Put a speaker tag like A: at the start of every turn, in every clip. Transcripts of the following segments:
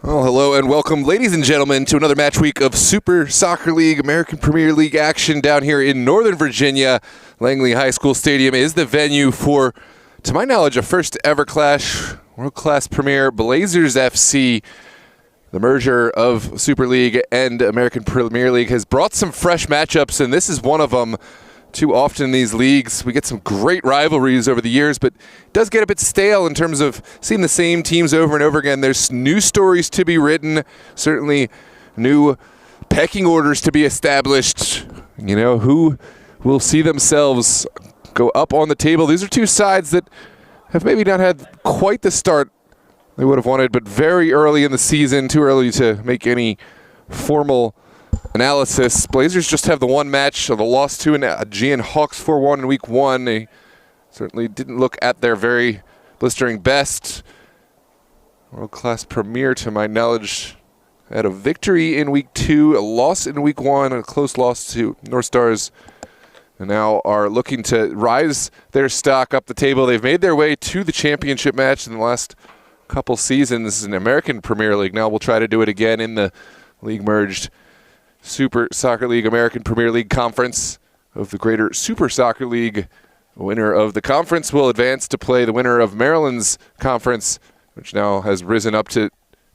A: Well, hello and welcome, ladies and gentlemen, to another match week of Super Soccer League, American Premier League action down here in Northern Virginia. Langley High School Stadium is the venue for, to my knowledge, a first ever clash, world-class premiere, Blazers FC. The merger of Super League and American Premier League has brought some fresh matchups, and this is one of them. Too often in these leagues, we get some great rivalries over the years, but it does get a bit stale in terms of seeing the same teams over and over again. There's new stories to be written, certainly new pecking orders to be established. You know, who will see themselves go up on the table. These are two sides that have maybe not had quite the start they would have wanted, but very early in the season, too early to make any formal analysis. Blazers just have the one match of the loss to Aegean Hawks 4-1 in week 1. They certainly didn't look at their very blistering best. World-class Premier, to my knowledge, had a victory in week 2, a loss in week 1, and a close loss to North Stars, and now are looking to rise their stock up the table. They've made their way to the championship match in the last couple seasons in American Premier League. Now we'll try to do it again in the league-merged Super Soccer League American Premier League Conference of the Greater Super Soccer League. The winner of the conference will advance to play the winner of Maryland's conference, which now has risen up to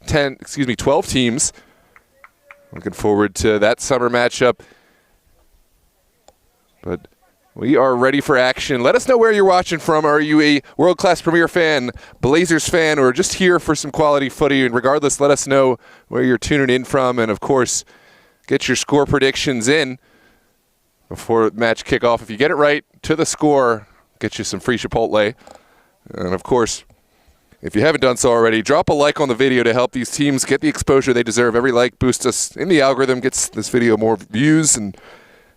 A: 12 teams. Looking forward to that summer matchup. But we are ready for action. Let us know where you're watching from. Are you a world-class Premier fan, Blazers fan, or just here for some quality footy? And regardless, let us know where you're tuning in from. And, of course, get your score predictions in before match kickoff. If you get it right to the score, get you some free Chipotle. And, of course, if you haven't done so already, drop a like on the video to help these teams get the exposure they deserve. Every like boosts us in the algorithm, gets this video more views. And,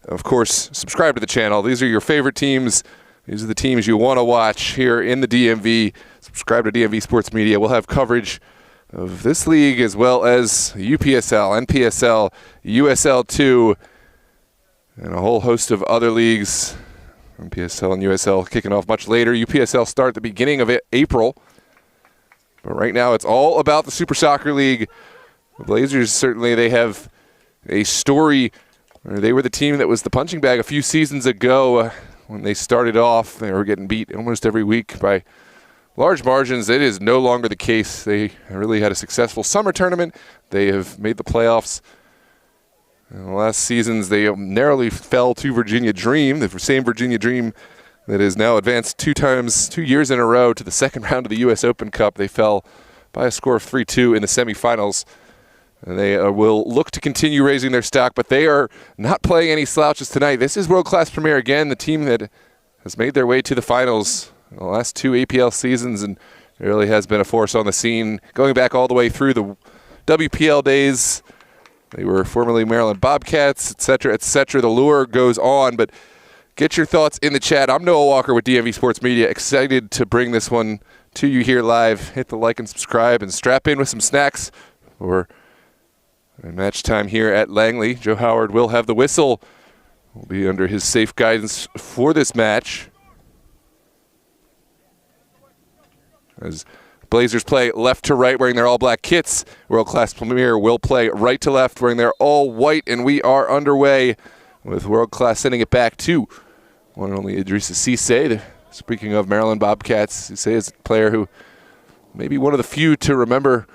A: of course, subscribe to the channel. These are your favorite teams. These are the teams you want to watch here in the DMV. Subscribe to DMV Sports Media. We'll have coverage of this league as well as UPSL, NPSL, USL2, and a whole host of other leagues. NPSL and USL kicking off much later. UPSL start at the beginning of April. But right now it's all about the Super Soccer League. The Blazers, certainly they have a story. They were the team that was the punching bag a few seasons ago when they started off. They were getting beat almost every week by large margins. It is no longer the case. They really had a successful summer tournament. They have made the playoffs. In the last seasons, they narrowly fell to Virginia Dream, the same Virginia Dream that has now advanced 2 years in a row to the second round of the U.S. Open Cup. They fell by a score of 3-2 in the semifinals. And they will look to continue raising their stock, but they are not playing any slouches tonight. This is world-class Premier again, the team that has made their way to the finals in the last 2 APL seasons, and it really has been a force on the scene. Going back all the way through the WPL days, they were formerly Maryland Bobcats, etc., etc. The lure goes on, but get your thoughts in the chat. I'm Noah Walker with DMV Sports Media, excited to bring this one to you here live. Hit the like and subscribe, and strap in with some snacks for match time here at Langley. Joe Howard will have the whistle. Will be under his safe guidance for this match, as Blazers play left to right wearing their all-black kits. World-class Premier will play right to left wearing their all-white, and we are underway with World-class sending it back to one and only Idrissa Cisse. Speaking of Maryland Bobcats, Cisse is a player who may be one of the few to remember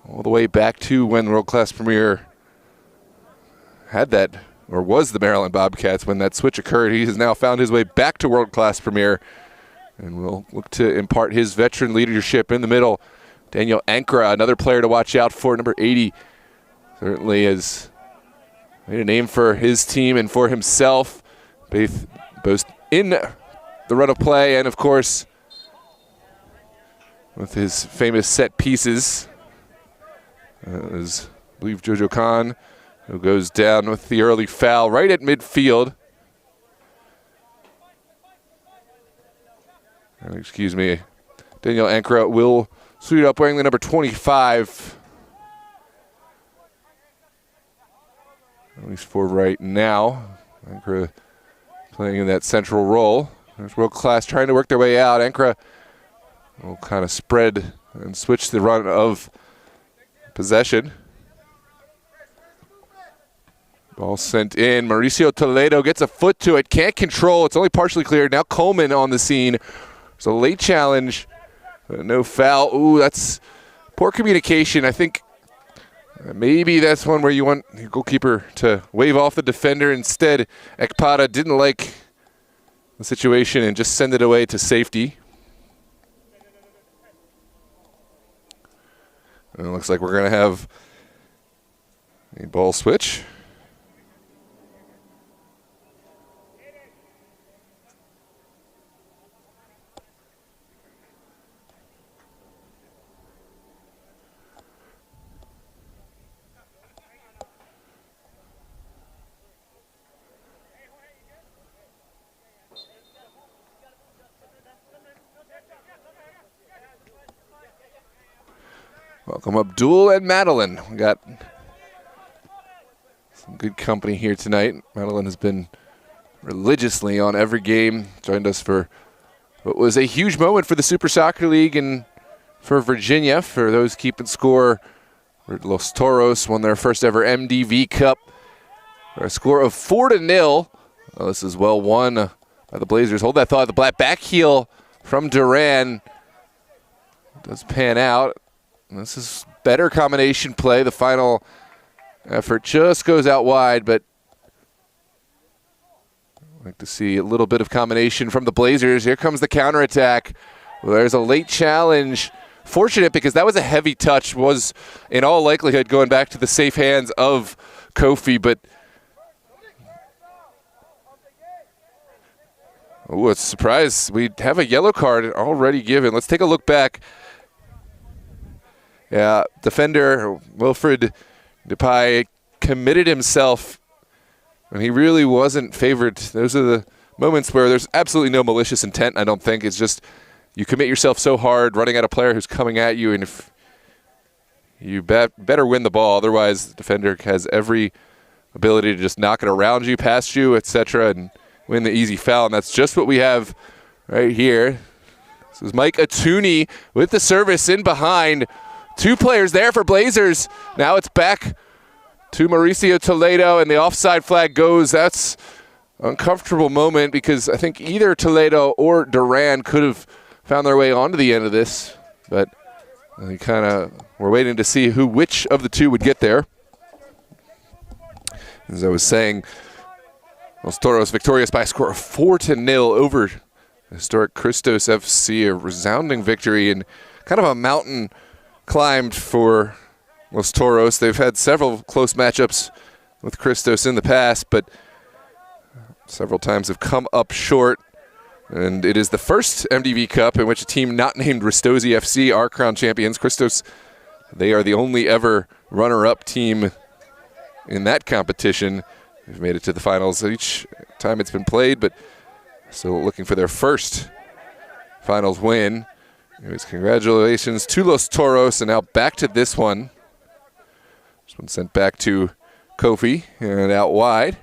A: all the way back to when World-class Premier had that, or was the Maryland Bobcats when that switch occurred. He has now found his way back to World-class Premier, and will look to impart his veteran leadership in the middle. Daniel Ankara, another player to watch out for, number 80. Certainly has made a name for his team and for himself, both in the run of play and, of course, with his famous set pieces. As I believe Jojo Khan, who goes down with the early foul right at midfield. Excuse me. Daniel Ankara will suit up wearing the number 25. At least for right now. Ankara playing in that central role. There's World Class trying to work their way out. Ankara will kind of spread and switch the run of possession. Ball sent in. Mauricio Toledo gets a foot to it. Can't control. It's only partially cleared. Now Coleman on the scene. It's a late challenge. No foul. Ooh, that's poor communication. I think maybe that's one where you want your goalkeeper to wave off the defender. Instead, Ekpada didn't like the situation and just send it away to safety. And it looks like we're going to have a ball switch. Welcome Abdul and Madeline. We got some good company here tonight. Madeline has been religiously on every game. Joined us for what was a huge moment for the Super Soccer League and for Virginia. For those keeping score, Los Toros won their first ever MDV Cup. A score of 4-0. Well, this is well won by the Blazers. Hold that thought. The back heel from Duran does pan out. This is better combination play. The final effort just goes out wide, but I'd like to see a little bit of combination from the Blazers. Here comes the counterattack. Well, there's a late challenge. Fortunate because that was a heavy touch, was in all likelihood going back to the safe hands of Kofi, but oh, it's a surprise. We have a yellow card already given. Let's take a look back. Yeah, defender Wilfred Depay committed himself, and he really wasn't favored. Those are the moments where there's absolutely no malicious intent, I don't think. It's just you commit yourself so hard running at a player who's coming at you, and if you better win the ball. Otherwise, the defender has every ability to just knock it around you, past you, etc., and win the easy foul, and that's just what we have right here. This is Mike Atuni with the service in behind. Two players there for Blazers. Now it's back to Mauricio Toledo, and the offside flag goes. That's an uncomfortable moment because I think either Toledo or Duran could have found their way onto the end of this, but we we're waiting to see which of the two would get there. As I was saying, Los Toros victorious by a score of 4-0 over historic Christos FC, a resounding victory and kind of a mountain climbed for Los Toros. They've had several close matchups with Christos in the past, but several times have come up short. And it is the first MDV Cup in which a team not named Ristosi FC are crowned champions. Christos, they are the only ever runner-up team in that competition. They've made it to the finals each time it's been played, but still looking for their first finals win. Anyways, congratulations to Los Toros, and now back to this one. This one sent back to Kofi and out wide.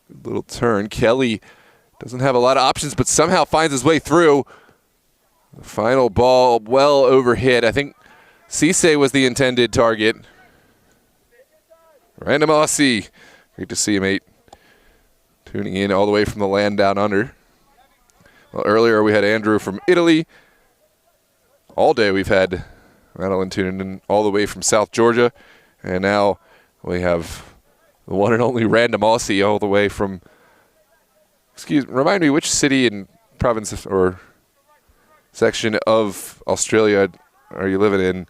A: Good little turn. Kelly doesn't have a lot of options, but somehow finds his way through. The final ball well overhit. I think Cisse was the intended target. Random Aussie. Great to see you, mate. Tuning in all the way from the land down under. Well, earlier we had Andrew from Italy. All day we've had Madeline tuning in all the way from South Georgia. And now we have the one and only Random Aussie all the way from, remind me, which city and province or section of Australia are you living in?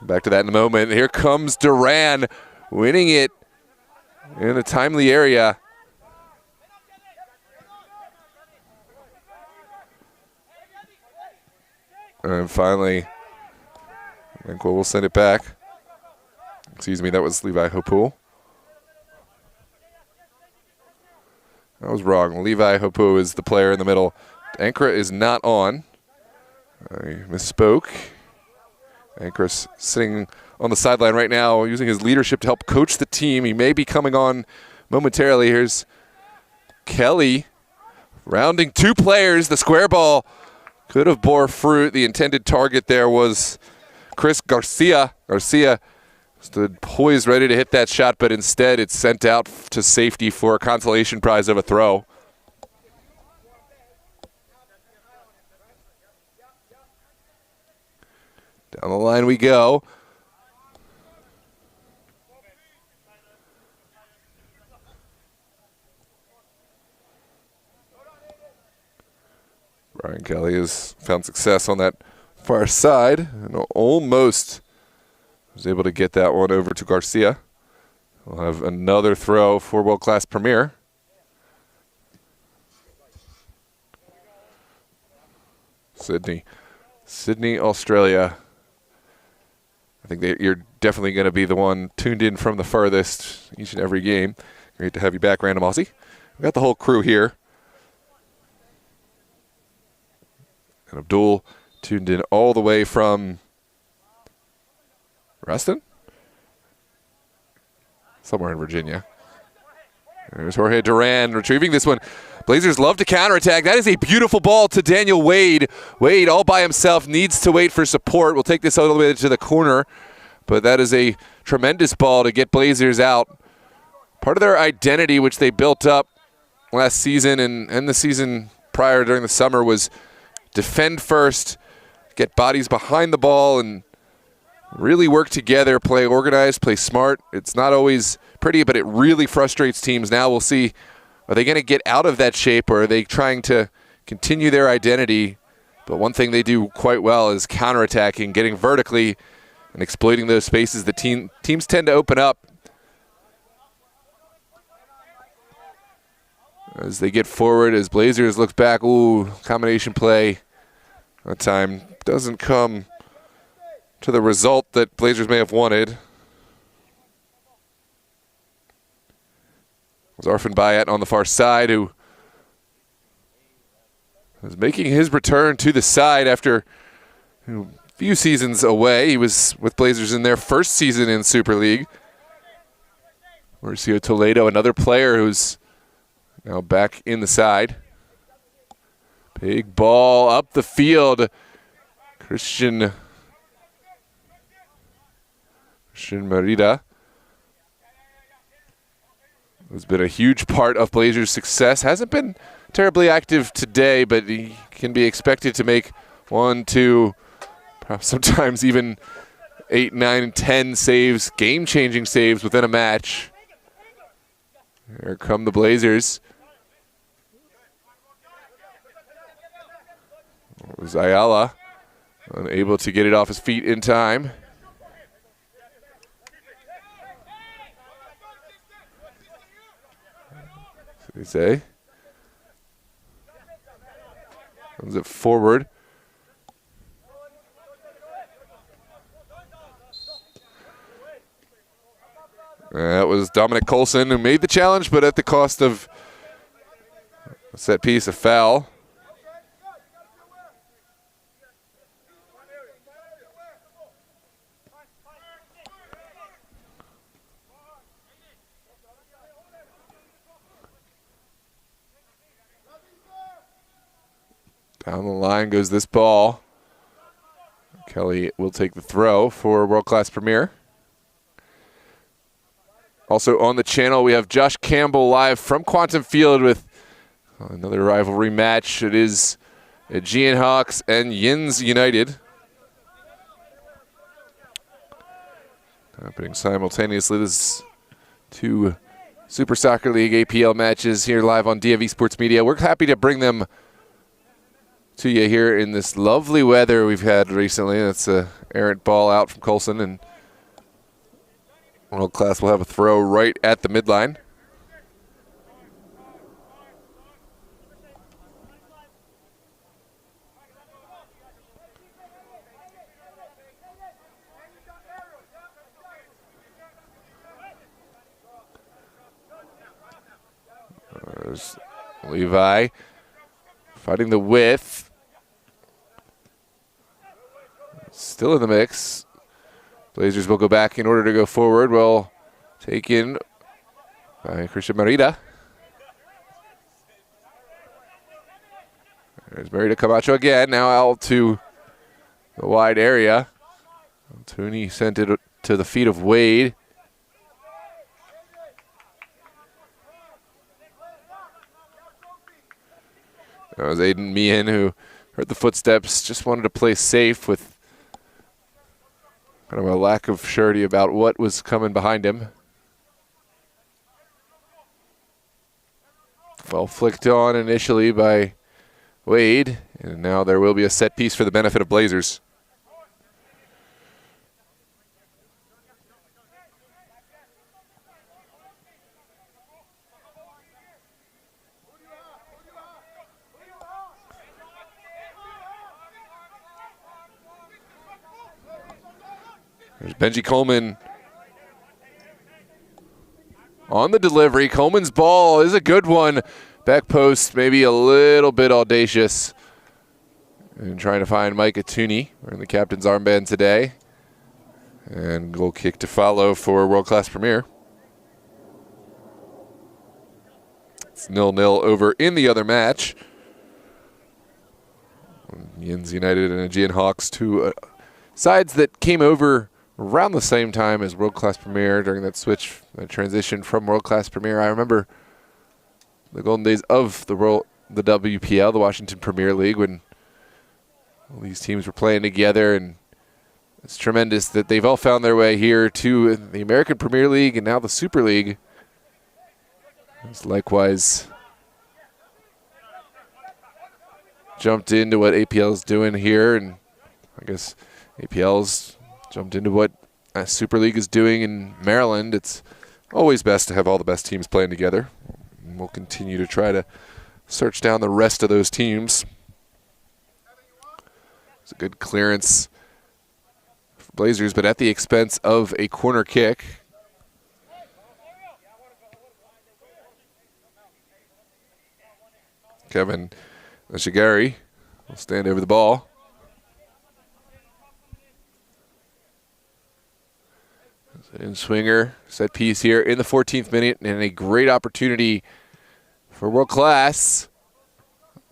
A: Back to that in a moment. Here comes Duran winning it in a timely area. And finally, I think we'll send it back. Excuse me, that was Levi Hopool. I was wrong. Levi Hopool is the player in the middle. Ankara is not on. I misspoke. Ankara's sitting on the sideline right now, using his leadership to help coach the team. He may be coming on momentarily. Here's Kelly rounding two players. The square ball could have bore fruit. The intended target there was Chris Garcia. Garcia stood poised, ready to hit that shot, but instead it's sent out to safety for a consolation prize of a throw. Down the line we go. Brian Kelly has found success on that far side and almost was able to get that one over to Garcia. We'll have another throw for World Class Premier. Sydney, Australia. I think you're definitely going to be the one tuned in from the furthest each and every game. Great to have you back, Random Aussie. We've got the whole crew here. And Abdul tuned in all the way from Reston? Somewhere in Virginia. There's Jorge Duran retrieving this one. Blazers love to counterattack. That is a beautiful ball to Daniel Wade. Wade all by himself needs to wait for support. We'll take this all the way to the corner. But that is a tremendous ball to get Blazers out. Part of their identity, which they built up last season and the season prior during the summer, was defend first, get bodies behind the ball, and really work together, play organized, play smart. It's not always pretty, but it really frustrates teams. Now we'll see, are they going to get out of that shape, or are they trying to continue their identity? But one thing they do quite well is counterattacking, getting vertically and exploiting those spaces. The teams tend to open up as they get forward, as Blazers look back. Ooh, combination play. That time doesn't come to the result that Blazers may have wanted. It was Arfin Bayat on the far side, who was making his return to the side after a few seasons away. He was with Blazers in their first season in Super League. Mauricio Toledo, another player who's now back in the side. Big ball up the field. Christian Merida has been a huge part of Blazers' success. Hasn't been terribly active today, but he can be expected to make 1, 2, perhaps sometimes even 8, 9, 10 saves, game-changing saves within a match. Here come the Blazers. It was Ayala, unable to get it off his feet in time. They say. Comes it forward. That was Dominic Colson who made the challenge, but at the cost of a set piece, a foul. Down the line goes this ball. Kelly will take the throw for World Class Premier. Also on the channel, we have Josh Campbell live from Quantum Field with another rivalry match. It is Aegean Hawks and Yins United. Happening simultaneously. This is 2 Super Soccer League APL matches here live on DFE Sports Media. We're happy to bring them to you here in this lovely weather we've had recently. That's an errant ball out from Colson, and World Class will have a throw right at the midline. There's Levi fighting the width. Still in the mix. Blazers will go back in order to go forward. Well, taken by Christian Merida. There's Murray to Camacho again. Now out to the wide area. Tooney sent it to the feet of Wade. That was Aiden Meehan who heard the footsteps, just wanted to play safe with kind of a lack of surety about what was coming behind him. Well flicked on initially by Wade, and now there will be a set piece for the benefit of Blazers. There's Benji Coleman on the delivery. Coleman's ball is a good one. Back post, maybe a little bit audacious. And trying to find Micah Tooney wearing the captain's armband today. And goal kick to follow for World Class Premier. It's 0-0 over in the other match. Yins United and Aegean Hawks, two sides that came over around the same time as World Class Premier during that switch, that transition from World Class Premier. I remember the golden days of the WPL, the Washington Premier League, when all these teams were playing together, and it's tremendous that they've all found their way here to the American Premier League and now the Super League. It's likewise jumped into what APL is doing here, and I guess APL's jumped into what Super League is doing in Maryland. It's always best to have all the best teams playing together. And we'll continue to try to search down the rest of those teams. It's a good clearance for Blazers, but at the expense of a corner kick. Kevin Nishigari will stand over the ball. In-swinger, set piece here in the 14th minute, and a great opportunity for World Class.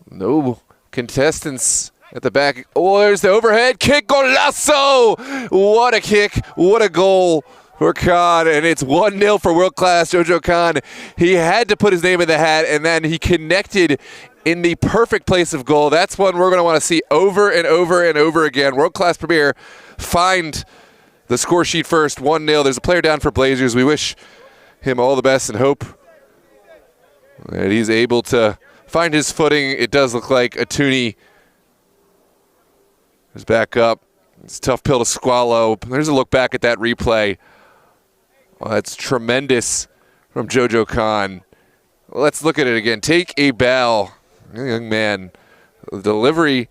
A: No contestants at the back. Oh, there's the overhead kick, golazo! What a kick, what a goal for Khan, and it's 1-0 for World Class. Jojo Khan, he had to put his name in the hat, and then he connected in the perfect place of goal. That's one we're going to want to see over and over and over again. World Class Premier find the score sheet first, 1-0. There's a player down for Blazers. We wish him all the best and hope that he's able to find his footing. It does look like Tooney is back up. It's a tough pill to swallow. There's a look back at that replay. Oh, that's tremendous from Jojo Khan. Let's look at it again. Take a bow. Young man. The delivery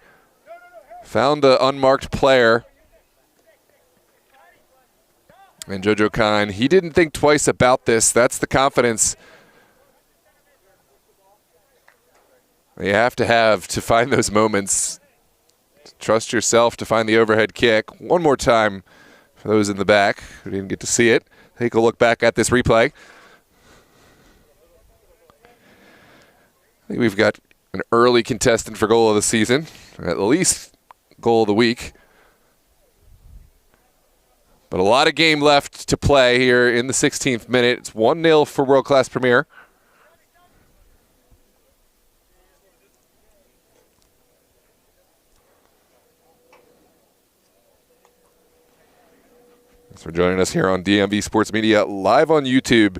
A: found the unmarked player. And Jojo Khan, he didn't think twice about this. That's the confidence you have to find those moments. Trust yourself to find the overhead kick. One more time for those in the back who didn't get to see it. Take a look back at this replay. I think we've got an early contestant for goal of the season, at least goal of the week. But a lot of game left to play here in the 16th minute. It's 1-0 for World Class Premier. Thanks for joining us here on DMV Sports Media live on YouTube.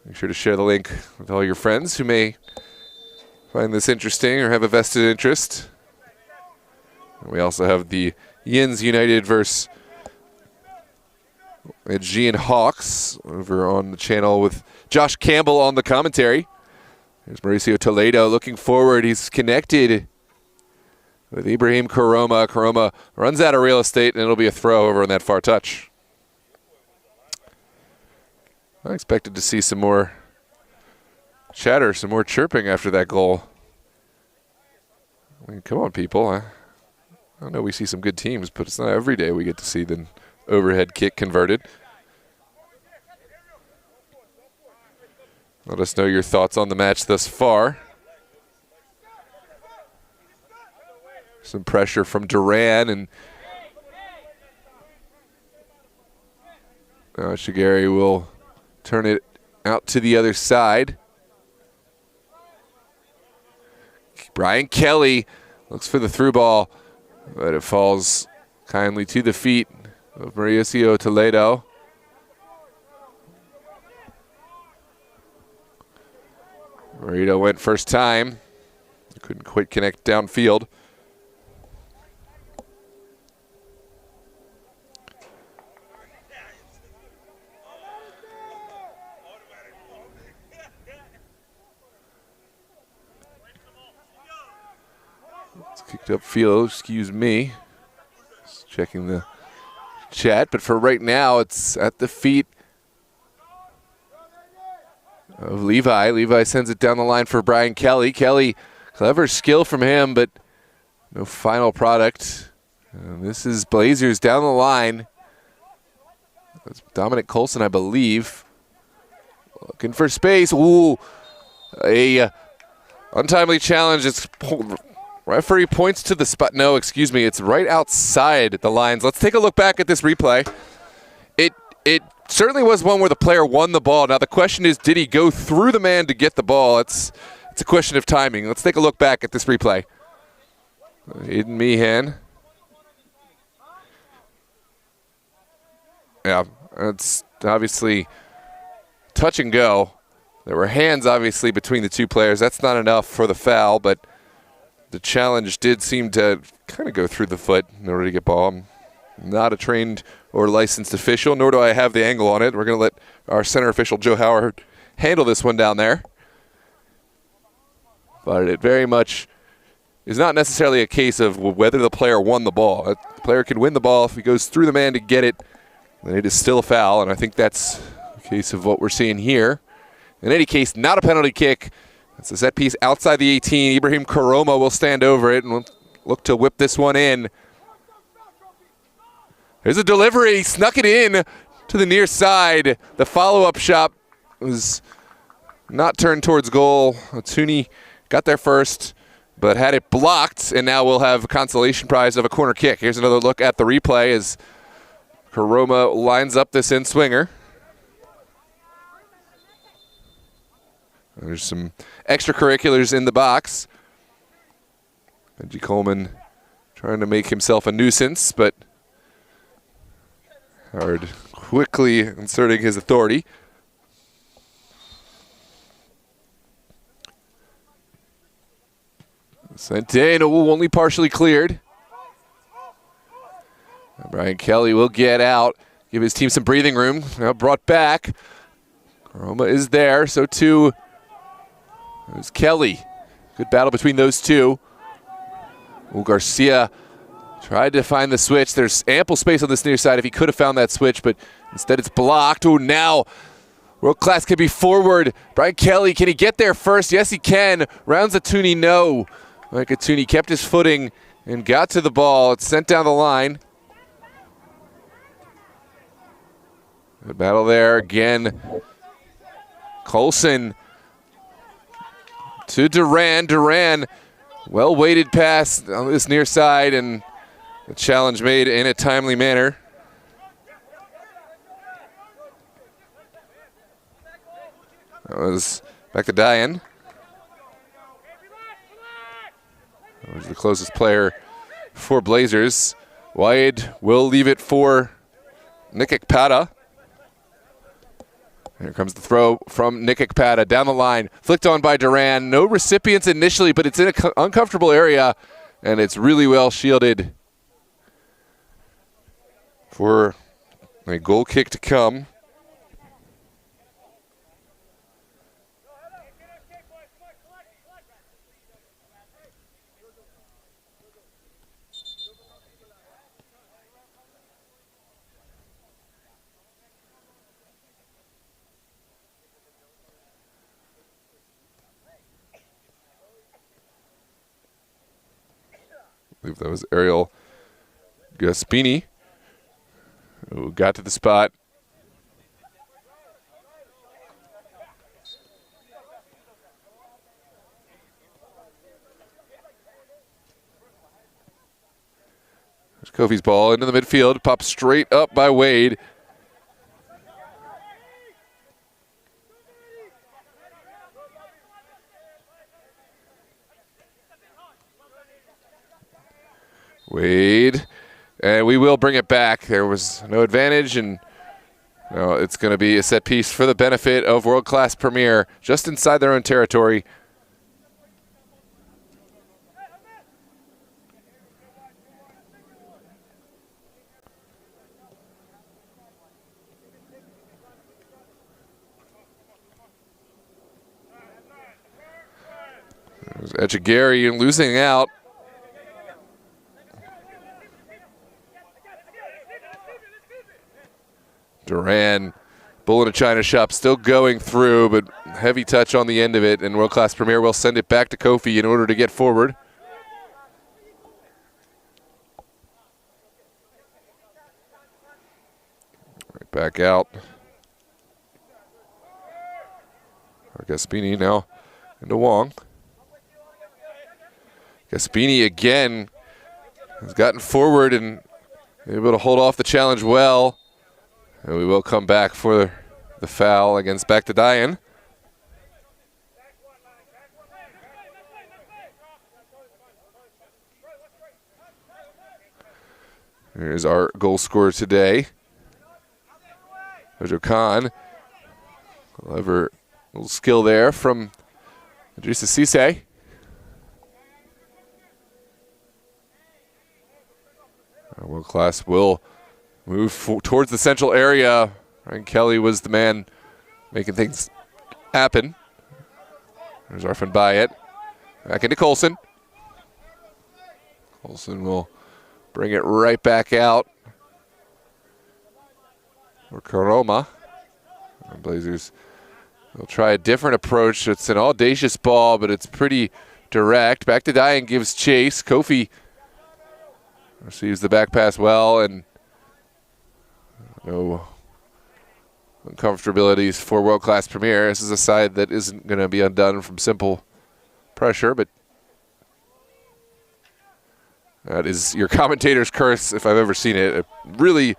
A: Make sure to share the link with all your friends who may find this interesting or have a vested interest. And we also have the Yins United versus Aegean Hawks over on the channel with Josh Campbell on the commentary. There's Mauricio Toledo looking forward. He's connected with Ibrahim Karoma. Karoma runs out of real estate, and it'll be a throw over on that far touch. I expected to see some more chatter, some more chirping after that goal. I mean, come on, people. I know we see some good teams, but it's not every day we get to see the overhead kick converted. Let us know your thoughts on the match thus far. Some pressure from Duran, and now Shigeri will turn it out to the other side. Brian Kelly looks for the through ball, but it falls kindly to the feet of Mauricio Toledo. Marito went first time. Couldn't quite connect downfield. It's kicked upfield, excuse me. Just checking the chat, but for right now, it's at the feet of Levi. Levi sends it down the line for Brian Kelly. Kelly, clever skill from him, but no final product. And this is Blazers down the line. That's Dominic Colson, I believe. Looking for space. Ooh, a untimely challenge. It's referee points to the spot. No, excuse me. It's right outside the lines. Let's take a look back at this replay. It certainly was one where the player won the ball. Now the question is, did he go through the man to get the ball? It's a question of timing. Let's take a look back at this replay. Aiden Meehan. Yeah, it's obviously touch and go. There were hands obviously between the two players. That's not enough for the foul, but the challenge did seem to kind of go through the foot in order to get ball. I'm not a trained or licensed official, nor do I have the angle on it. We're going to let our center official, Joe Howard, handle this one down there. But it very much is not necessarily a case of whether the player won the ball. The player can win the ball if he goes through the man to get it, then it is still a foul, and I think that's the case of what we're seeing here. In any case, not a penalty kick. It's a set piece outside the 18. Ibrahim Karoma will stand over it and will look to whip this one in. There's a delivery, snuck it in to the near side. The follow-up shot was not turned towards goal. Otuni got there first, but had it blocked, and now we'll have a consolation prize of a corner kick. Here's another look at the replay as Karoma lines up this in-swinger. There's some extracurriculars in the box. Benji Coleman trying to make himself a nuisance, but Howard quickly inserting his authority. Sent in, only partially cleared. Brian Kelly will get out, give his team some breathing room. Now brought back. Karoma is there, so too is Kelly. Good battle between those two. Garcia tried to find the switch. There's ample space on this near side if he could have found that switch, but instead it's blocked. Now World Class can be forward. Brian Kelly, can he get there first? Yes, he can. Rounds Atuni, no. Mike Atuni kept his footing and got to the ball. It's sent down the line. Good battle there again. Colson to Duran. Duran, well-weighted pass on this near side, and the challenge made in a timely manner. That was back to Diane. That was the closest player for Blazers. Wide will leave it for Nick Ekpata. Here comes the throw from Nick Ekpata down the line. Flicked on by Duran. No recipients initially, but it's in an uncomfortable area, and it's really well shielded for a goal kick to come. I believe that was Ariel Gaspini who got to the spot. There's Kofi's ball into the midfield, popped straight up by Wade. Wade, and we will bring it back. There was no advantage, and it's going to be a set piece for the benefit of World Class Premier, just inside their own territory. There's Echegari losing out. Duran, bull in a china shop, still going through, but heavy touch on the end of it, and World Class Premier will send it back to Kofi in order to get forward. Right back out. Gaspini now into Wong. Gaspini again has gotten forward and able to hold off the challenge well. And we will come back for the foul against Baktadayan. Here's our goal scorer today, Dojo Khan. Clever little skill there from Idrissa Cisse. World Class will move towards the central area. Ryan Kelly was the man making things happen. There's Arfin Bayet. Back into Colson. Colson will bring it right back out. Or Karoma. Blazers will try a different approach. It's an audacious ball, but it's pretty direct. Baktadayan gives chase. Kofi receives the back pass well, and no uncomfortabilities for World Class Premier. This is a side that isn't going to be undone from simple pressure, but that is your commentator's curse if I've ever seen it. A really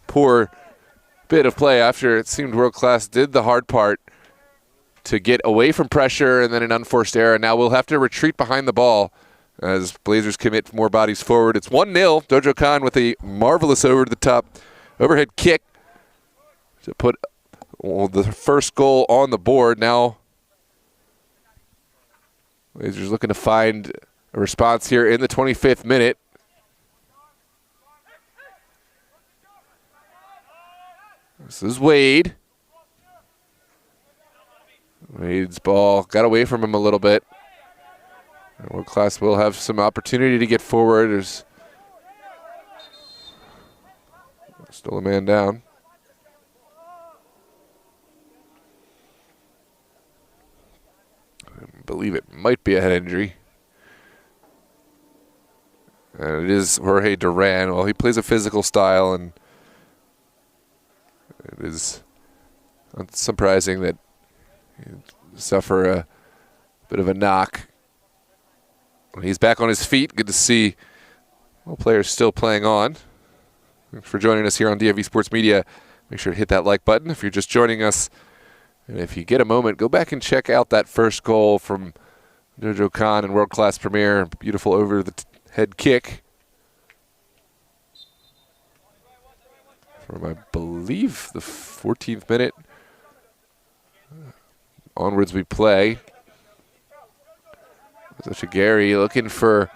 A: poor bit of play after it seemed World Class did the hard part to get away from pressure, and then an unforced error. Now we'll have to retreat behind the ball as Blazers commit more bodies forward. It's 1-0. Dojo Khan with a marvelous over-the-top overhead kick to put the first goal on the board. Now Blazers looking to find a response here in the 25th minute. This is Wade. Wade's ball got away from him a little bit. World Class will have some opportunity to get forward. There's still a man down. I believe it might be a head injury. And it is Jorge Duran. Well, he plays a physical style, and it is unsurprising that he'd suffer a bit of a knock. He's back on his feet. Good to see all players still playing on. Thanks for joining us here on DFV Sports Media. Make sure to hit that like button if you're just joining us. And if you get a moment, go back and check out that first goal from Dojo Khan and World Class Premier. Beautiful over-the-head kick from, I believe, the 14th minute. Onwards we play. Echegari looking for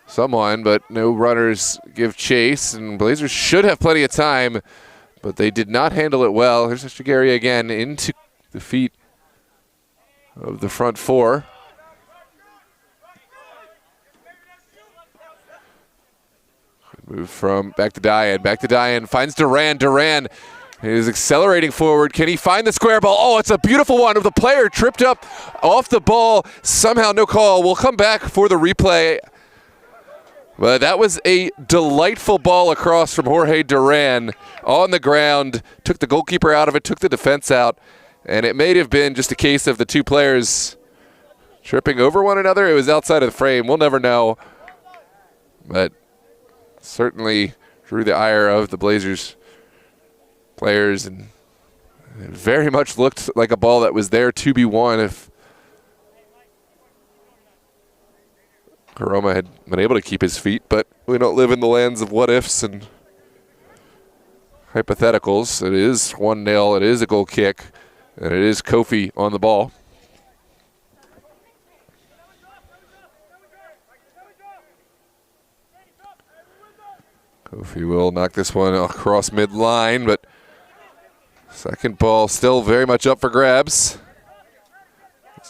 A: someone, but no runners give chase, and Blazers should have plenty of time, but they did not handle it well. Here's Echegari again into the feet of the front four. Move from Baktadayan. Baktadayan finds Duran. Duran is accelerating forward. Can he find the square ball? Oh, it's a beautiful one. The player tripped up off the ball. Somehow no call. We'll come back for the replay. But that was a delightful ball across from Jorge Duran on the ground. Took the goalkeeper out of it, took the defense out. And it may have been just a case of the two players tripping over one another. It was outside of the frame. We'll never know. But certainly drew the ire of the Blazers players, and it very much looked like a ball that was there to be won if Karoma had been able to keep his feet, but we don't live in the lands of what-ifs and hypotheticals. It is 1-0, it is a goal kick, and it is Kofi on the ball. Kofi will knock this one across midline, but second ball still very much up for grabs.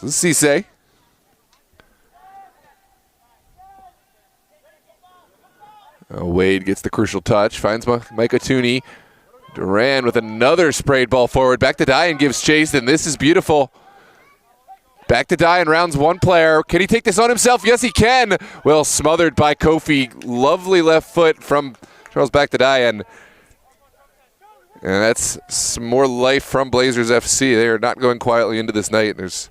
A: This is Cisse. Wade gets the crucial touch, finds Micah Tooney. Duran with another sprayed ball forward. Back to Dye and gives chase, and this is beautiful. Back to Dye and rounds one player. Can he take this on himself? Yes, he can. Well, smothered by Kofi. Lovely left foot from Charles back to Dye, and that's some more life from Blazers FC. They are not going quietly into this night. There's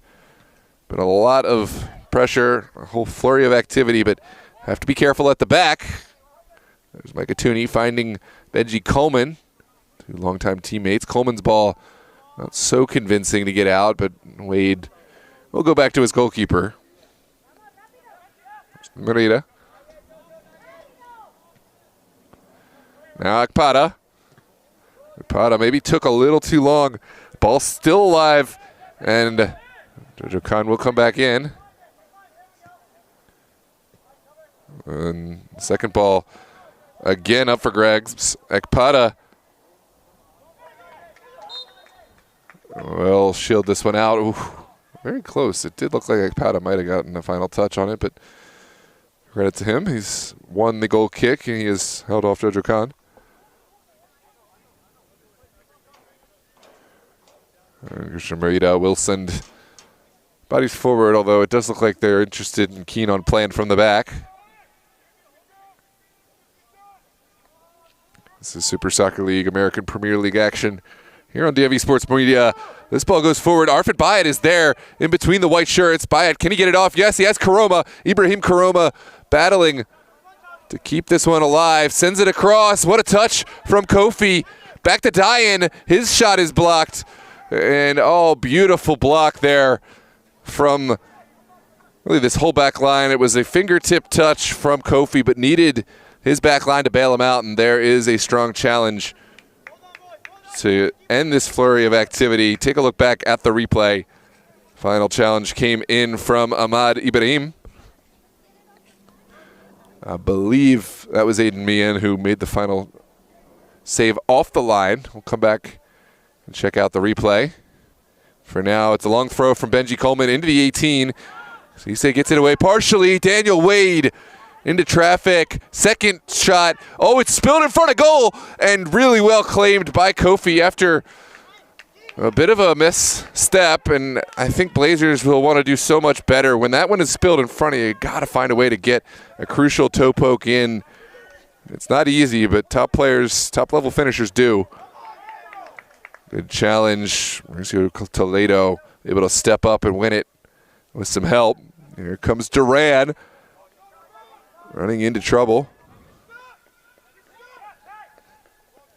A: been a lot of pressure, a whole flurry of activity, but have to be careful at the back. There's Micah Tooney finding Benji Coleman, two longtime teammates. Coleman's ball not so convincing to get out, but Wade will go back to his goalkeeper. Merida. Now Akpada. Akpada maybe took a little too long. Ball still alive, and Jojo Khan will come back in. And second ball again up for grabs. Akpada will shield this one out. Ooh, very close. It did look like Akpada might have gotten a final touch on it, but credit to him. He's won the goal kick, and he has held off Jojo Khan. Christian Merida will send bodies forward, although it does look like they're interested and keen on playing from the back. This is Super Soccer League, American Premier League action here on DMV Sports Media. This ball goes forward. Arfit Bayat is there in between the white shirts. Bayat, can he get it off? Yes, he has Karoma. Ibrahim Karoma battling to keep this one alive. Sends it across. What a touch from Kofi. Back to Diane. His shot is blocked. And, oh, beautiful block there from really this whole back line. It was a fingertip touch from Kofi, but needed his back line to bail him out, and there is a strong challenge to end this flurry of activity. Take a look back at the replay. Final challenge came in from Ahmad Ibrahim. I believe that was Aiden Meehan who made the final save off the line. We'll come back and check out the replay. For now, it's a long throw from Benji Coleman into the 18. Cisse gets it away partially. Daniel Wade into traffic. Second shot. Oh, it's spilled in front of goal, and really well claimed by Kofi after a bit of a misstep. And I think Blazers will want to do so much better. When that one is spilled in front of you, you got to find a way to get a crucial toe poke in. It's not easy, but top players, top-level finishers do. Good challenge. Mauricio Toledo able to step up and win it with some help. Here comes Duran running into trouble.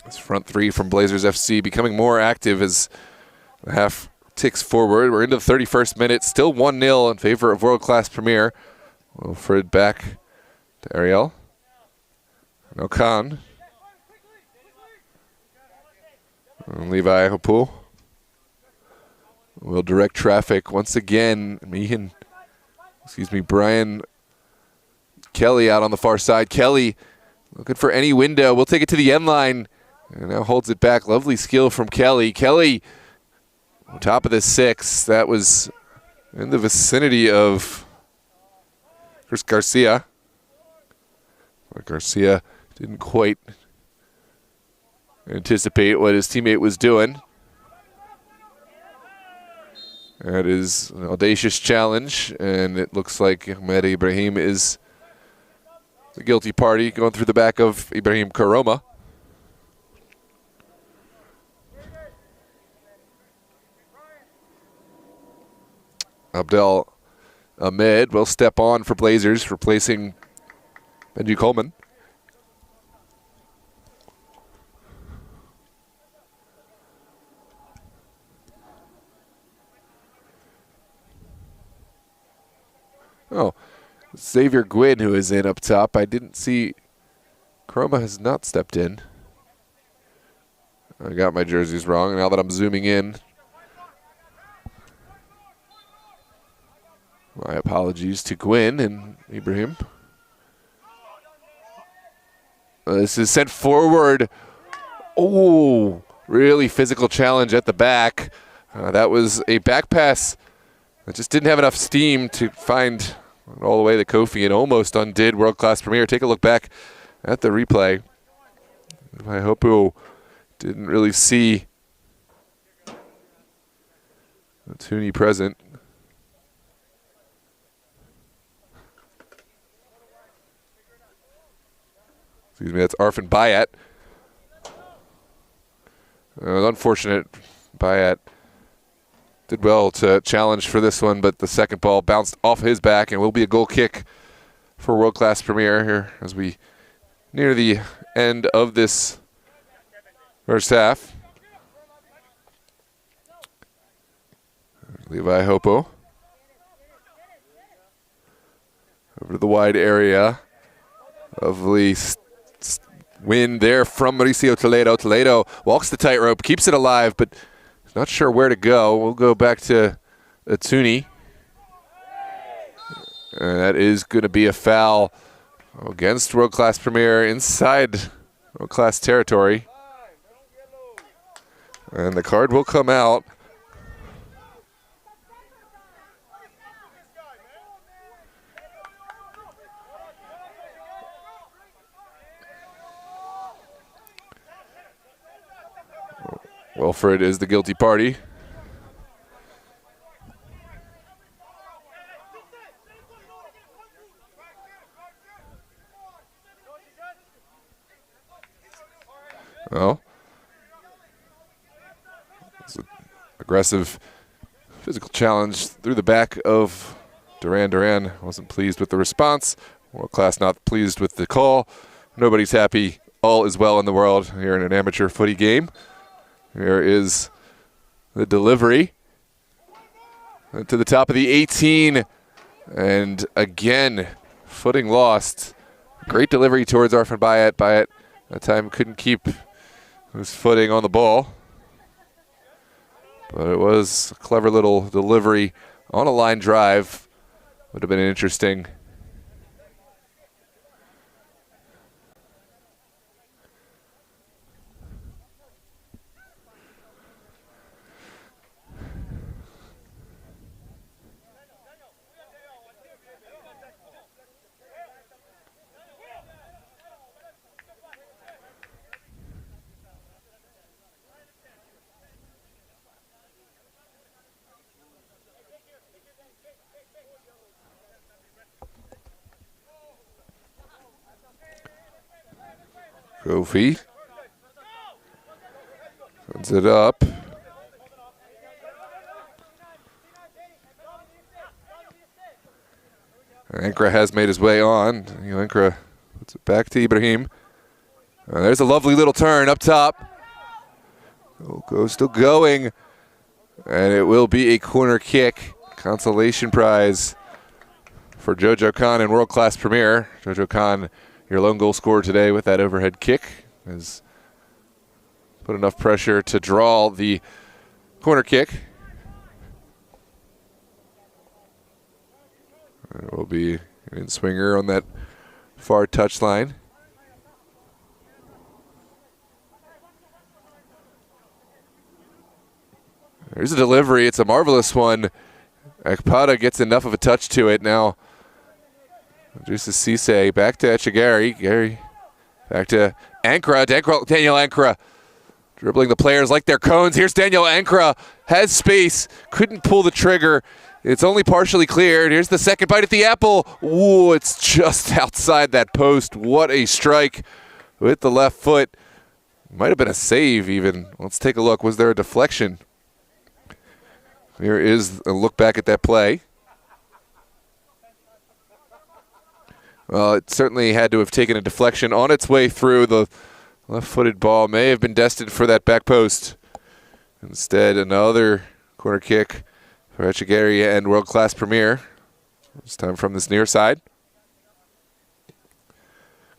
A: This front three from Blazers FC becoming more active as the half ticks forward. We're into the 31st minute. Still 1-0 in favor of World Class Premier. Wilfred back to Ariel. No Khan. And Levi Hopul will direct traffic once again. Brian Kelly out on the far side. Kelly looking for any window. We'll take it to the end line. And now holds it back. Lovely skill from Kelly. Kelly on top of the 6. That was in the vicinity of Chris Garcia. But Garcia didn't quite anticipate what his teammate was doing. That is an audacious challenge, and it looks like Ahmed Ibrahim is the guilty party, going through the back of Ibrahim Karoma. Abdel Ahmed will step on for Blazers, replacing Benji Coleman. Xavier Gwynn, who is in up top. I didn't see Chroma has not stepped in. I got my jerseys wrong now that I'm zooming in. My apologies to Gwynn and Ibrahim. This is sent forward. Oh, really physical challenge at the back. That was a back pass that just didn't have enough steam to find all the way to Kofi and almost undid World Class Premier. Take a look back at the replay. I hope you didn't really see Tooney present. Excuse me, that's Arfin Bayat. Unfortunate. Bayat did well to challenge for this one, but the second ball bounced off his back and will be a goal kick for World Class Premier here as we near the end of this first half. Levi Hopo over to the wide area. Lovely win there from Mauricio Toledo. Toledo walks the tightrope, keeps it alive, but not sure where to go. We'll go back to Tooney. And that is going to be a foul against World Class Premier inside World Class territory. And the card will come out. Wilfred is the guilty party. Well, it's an aggressive physical challenge through the back of Duran. Duran wasn't pleased with the response. World Class not pleased with the call. Nobody's happy. All is well in the world here in an amateur footy game. Here is the delivery to the top of the 18. And again, footing lost. Great delivery towards Arfin Bayat. Bayat that time couldn't keep his footing on the ball. But it was a clever little delivery on a line drive. Would have been interesting. Kofi sends it up. Ankara has made his way on. Ankara puts it back to Ibrahim. There's a lovely little turn up top. Still going. And it will be a corner kick. Consolation prize for Jojo Khan in World Class Premier. Jojo Khan, your lone goal scorer today with that overhead kick, has put enough pressure to draw the corner kick. There will be an in-swinger on that far touchline. There's a delivery. It's a marvelous one. Akpada gets enough of a touch to it now. Juices Cisse back to Echegari. Gary back to Ankara. Daniel Ankara dribbling the players like they're cones. Here's Daniel Ankara. Has space. Couldn't pull the trigger. It's only partially cleared. Here's the second bite at the apple. Ooh, it's just outside that post. What a strike with the left foot. Might have been a save even. Let's take a look. Was there a deflection? Here is a look back at that play. Well, it certainly had to have taken a deflection on its way through. The left-footed ball may have been destined for that back post. Instead, another corner kick for Echegari and World Class Premier. This time from this near side.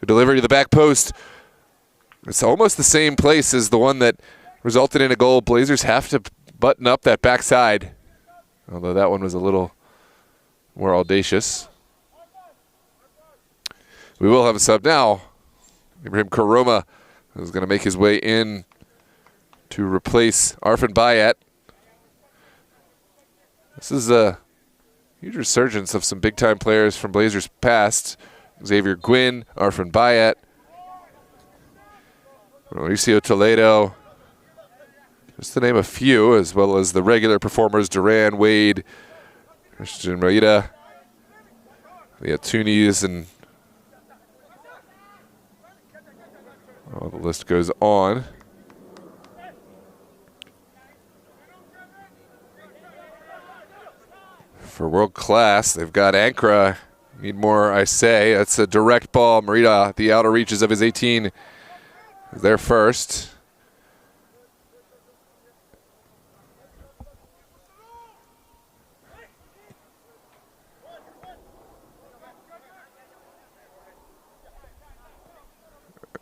A: A delivery to the back post. It's almost the same place as the one that resulted in a goal. Blazers have to button up that backside, although that one was a little more audacious. We will have a sub now. Ibrahim Karoma is going to make his way in to replace Arfin Bayat. This is a huge resurgence of some big-time players from Blazers past. Xavier Gwynn, Arfin Bayat, Mauricio Toledo, just to name a few, as well as the regular performers, Duran, Wade, Christian Moida, the Tunis, and the list goes on. For world class, they've got Ankara. Need more, I say. That's a direct ball. Merida, the outer reaches of his 18, is there first.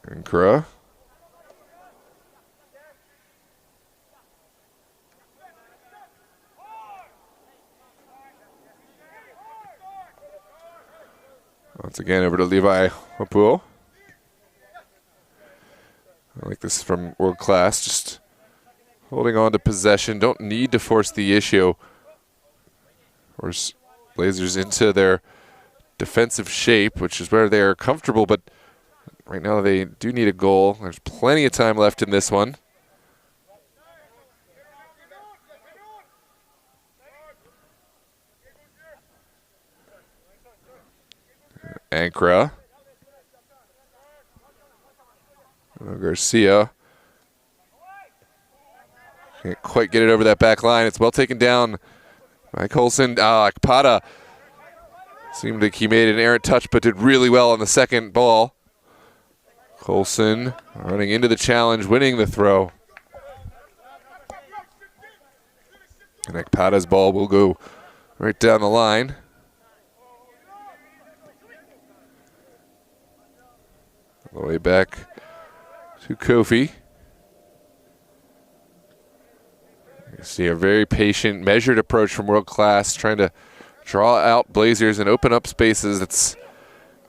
A: Ankara. Once again, over to Levi Wapuo. I like this from world class. Just holding on to possession. Don't need to force the issue. Force Blazers into their defensive shape, which is where they are comfortable, but right now they do need a goal. There's plenty of time left in this one. Ankara. Garcia. Can't quite get it over that back line. It's well taken down by Colson. Akpada seemed like he made an errant touch, but did really well on the second ball. Colson running into the challenge, winning the throw. And Akpada's ball will go right down the line. All the way back to Kofi. You see a very patient, measured approach from world class, trying to draw out Blazers and open up spaces. That's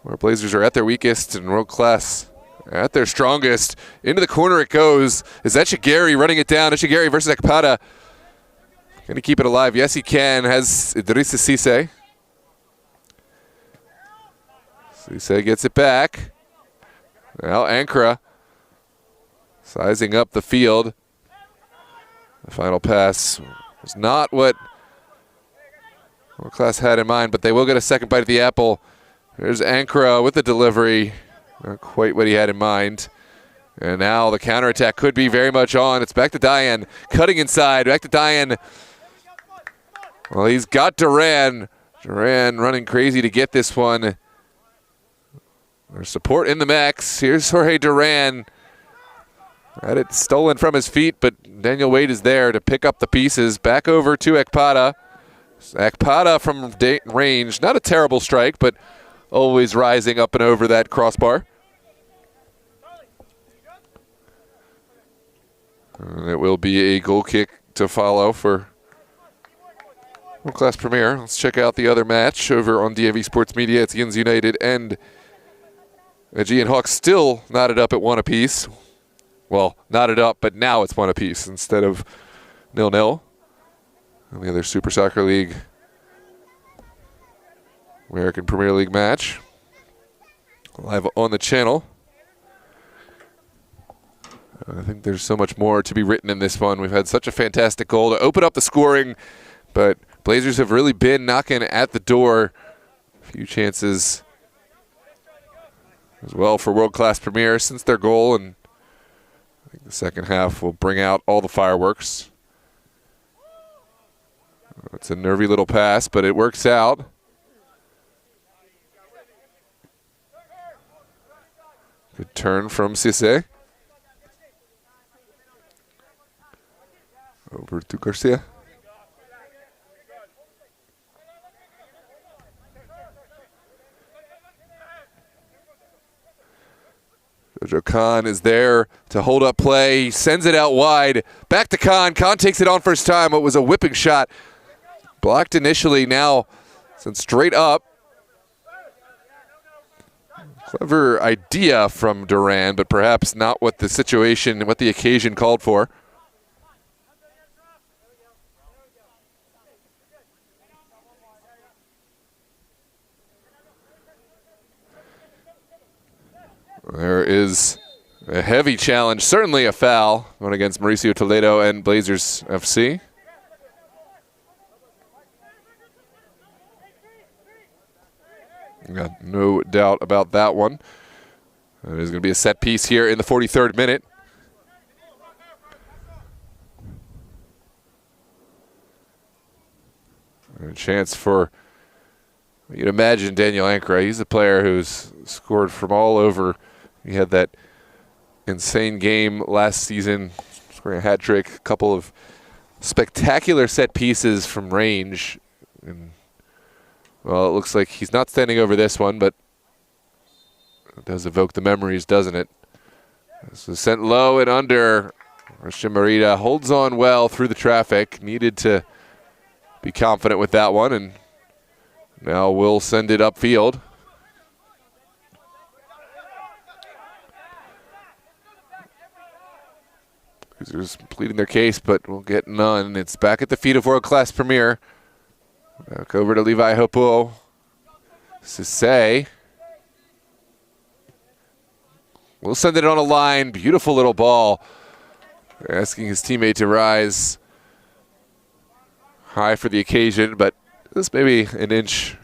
A: where Blazers are at their weakest and world class at their strongest. Into the corner it goes. Is that Shigeri running it down? Shigeri versus Akpada. Can he keep it alive? Yes, he can. Has Idrissa Cisse. Cisse gets it back. Now Ankara sizing up the field. The final pass was not what world class had in mind, but they will get a second bite at the apple. There's Ankara with the delivery. Not quite what he had in mind. And now the counterattack could be very much on. It's back to Diane. Cutting inside. Back to Diane. Well, he's got Duran. Duran running crazy to get this one. There's support in the max. Here's Jorge Duran. Had it stolen from his feet, but Daniel Wade is there to pick up the pieces. Back over to Akpada. Akpada from range. Not a terrible strike, but always rising up and over that crossbar. And it will be a goal kick to follow for World Class Premier. Let's check out the other match over on DMV Sports Media. It's Yins United and Aegean Hawks still knotted up at 1 apiece. Well, knotted up, but now it's 1 apiece instead of 0-0. And the other Super Soccer League American Premier League match live on the channel. I think there's so much more to be written in this one. We've had such a fantastic goal to open up the scoring, but Blazers have really been knocking at the door. A few chances as well for World Class Premier since their goal, and I think the second half will bring out all the fireworks. It's a nervy little pass, but it works out. Good turn from Cisse. Over to Garcia. Jojo Khan is there to hold up play. He sends it out wide. Back to Khan. Khan takes it on first time. It was a whipping shot. Blocked initially, now sent straight up. Clever idea from Duran, but perhaps not what the situation, what the occasion called for. There is a heavy challenge, certainly a foul, going against Mauricio Toledo and Blazers FC. Got no doubt about that one. There's going to be a set piece here in the 43rd minute. And a chance for, you'd imagine, Daniel Ankra. He's a player who's scored from all over. He had that insane game last season, scoring a hat trick, a couple of spectacular set pieces from range. And, well, it looks like he's not standing over this one, but it does evoke the memories, doesn't it? This is sent low and under. Christian Marita holds on well through the traffic. Needed to be confident with that one, and now we'll send it upfield. Blazers pleading their case, but we'll get none. It's back at the feet of world-class Premier. Back over to Levi Hopuo. Sisse. We'll send it on a line. Beautiful little ball. Asking his teammate to rise high for the occasion, but this may be an inch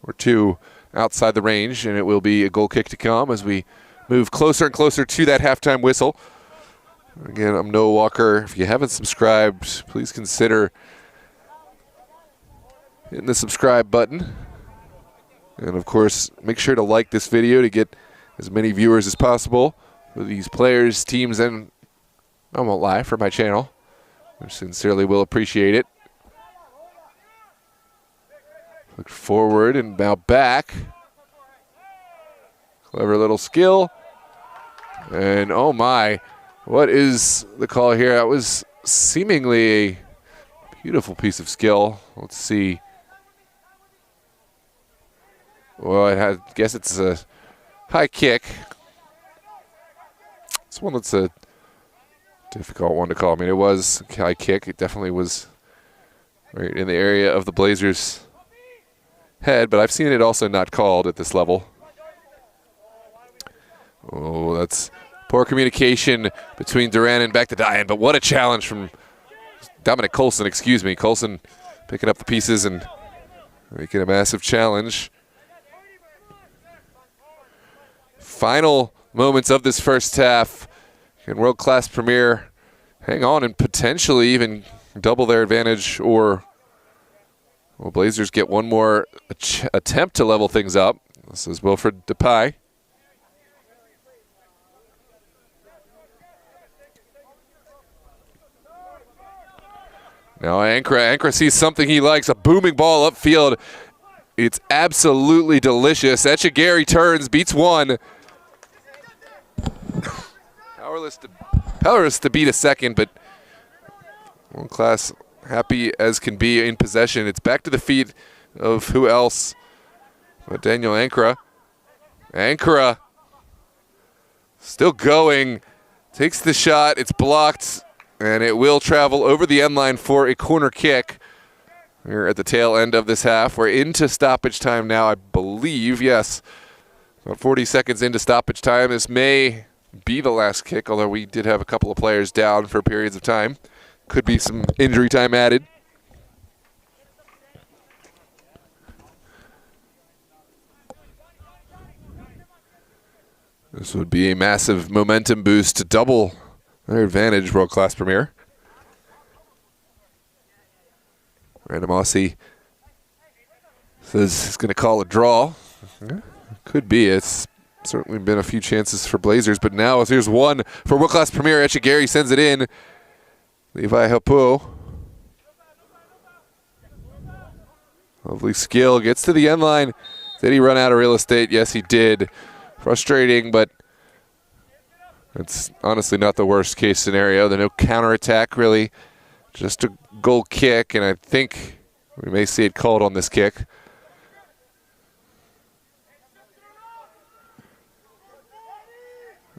A: or two outside the range, and it will be a goal kick to come as we move closer and closer to that halftime whistle. Again, I'm Noah Walker. If you haven't subscribed, please consider hitting the subscribe button. And of course, make sure to like this video to get as many viewers as possible for these players, teams, and I won't lie, for my channel. I sincerely will appreciate it. Look forward and now back. Clever little skill. And oh my, what is the call here? That was seemingly a beautiful piece of skill. Let's see. Well, I guess it's a high kick. This one that's a difficult one to call. I mean, it was a high kick. It definitely was right in the area of the Blazers' head, but I've seen it also not called at this level. Oh, that's poor communication between Duran and back to Diane, but what a challenge from Dominic Colson, excuse me. Colson picking up the pieces and making a massive challenge. Final moments of this first half. Can world-class Premier hang on and potentially even double their advantage, or will Blazers get one more attempt to level things up? This is Wilfred Depay. Now Ankra sees something he likes, a booming ball upfield. It's absolutely delicious. Echegary turns, beats one. Powerless to beat a second, but world class happy as can be in possession. It's back to the feet of who else but Daniel Ankra. Ankra still going, takes the shot, it's blocked, and it will travel over the end line for a corner kick. We're at the tail end of this half. We're into stoppage time now, I believe. Yes, about 40 seconds into stoppage time. This may be the last kick, although we did have a couple of players down for periods of time. Could be some injury time added. This would be a massive momentum boost to double their advantage, world-class Premier. Randamossi says he's going to call a draw. Could be. It's certainly been a few chances for Blazers, but now here's one for world-class Premier. Echegary sends it in. Levi Hopuo. Lovely skill. Gets to the end line. Did he run out of real estate? Yes, he did. Frustrating, but It's honestly not the worst case scenario. There's no counterattack, really. Just a goal kick, and I think we may see it called on this kick.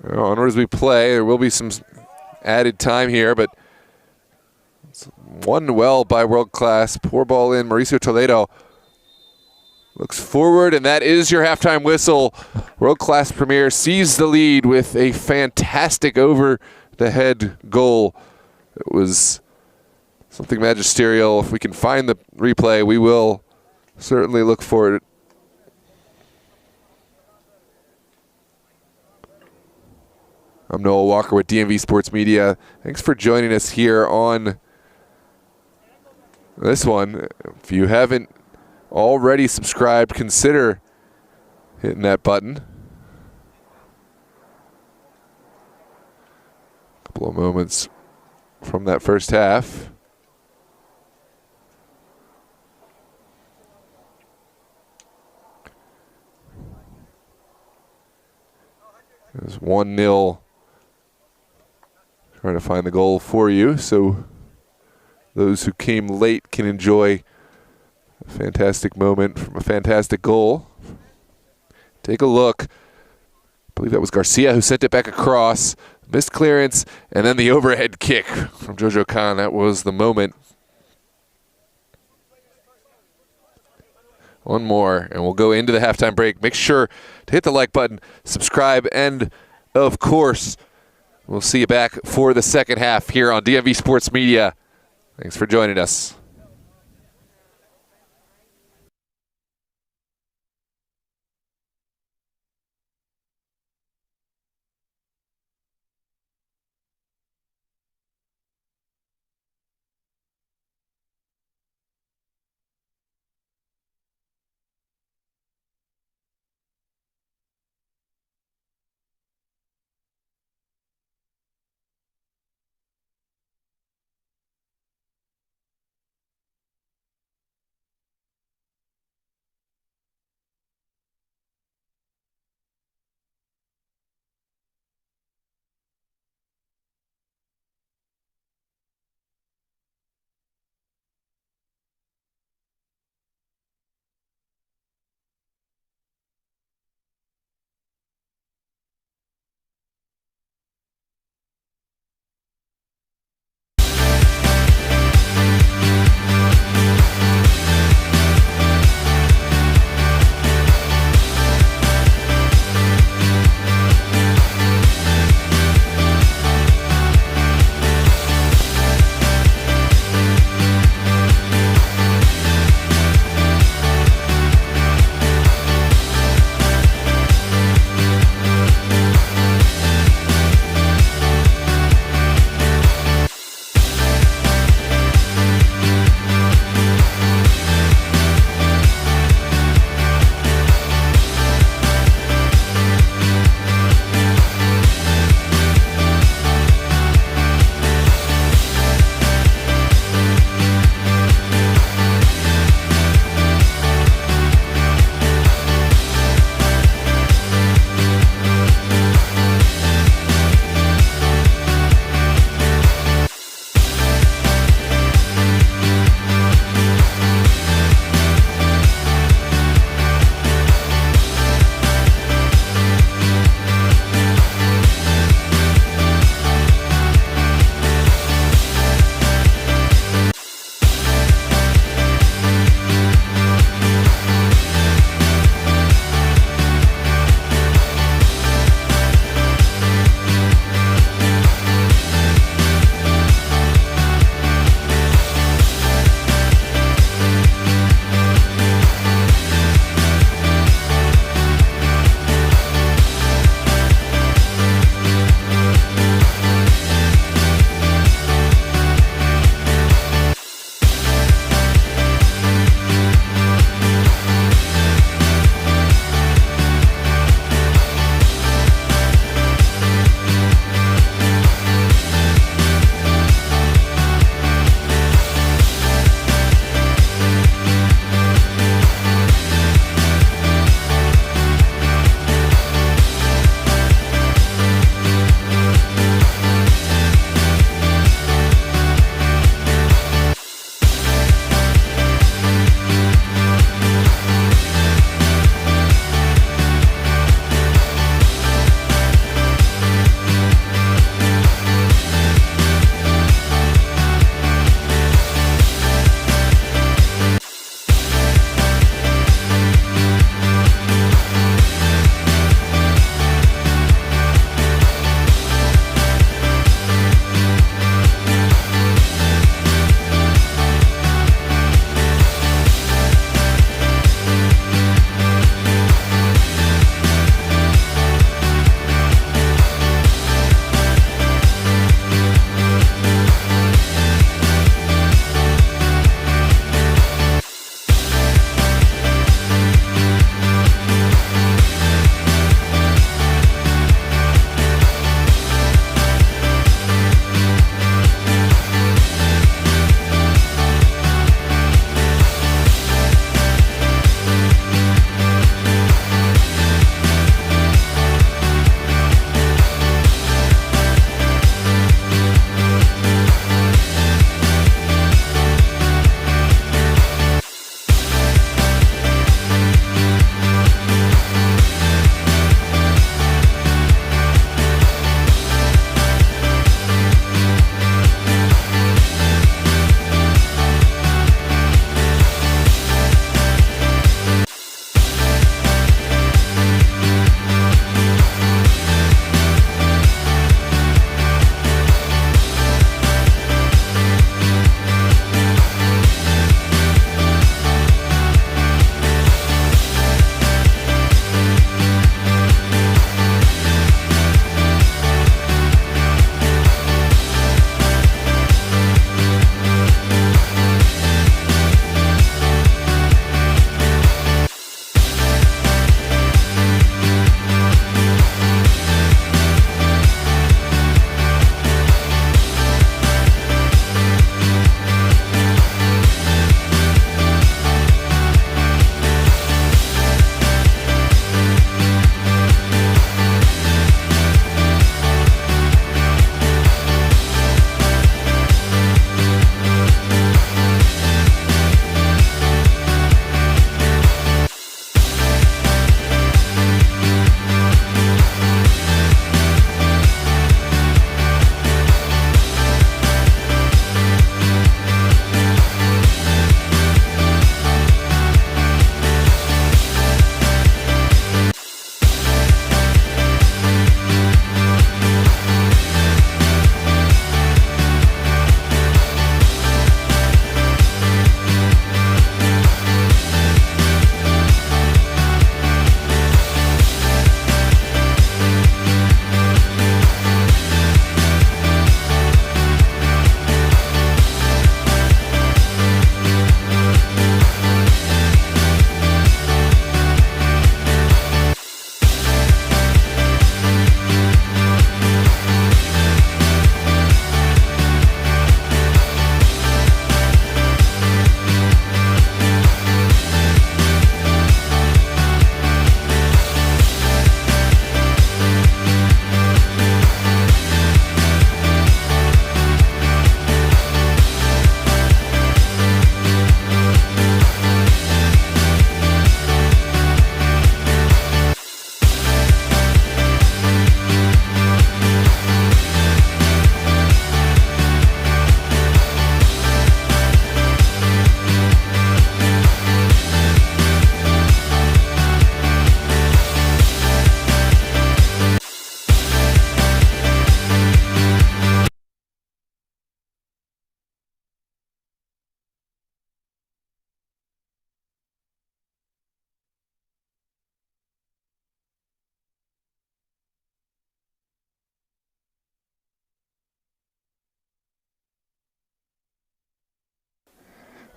A: Onward as we play. There will be some added time here, but it's won well by World Class. Poor ball in. Mauricio Toledo looks forward, and that is your halftime whistle. World Class Premier sees the lead with a fantastic over-the-head goal. It was something magisterial. If we can find the replay, we will certainly look for it. I'm Noah Walker with DMV Sports Media. Thanks for joining us here on this one. If you haven't already subscribed, consider hitting that button. A couple of moments from that first half. It was 1-0. Trying to find the goal for you, so those who came late can enjoy a fantastic moment from a fantastic goal. Take a look. I believe that was Garcia who sent it back across. Missed clearance, and then the overhead kick from Jojo Khan. That was the moment. One more, and we'll go into the halftime break. Make sure to hit the like button, subscribe, and, of course, we'll see you back for the second half here on DMV Sports Media. Thanks for joining us.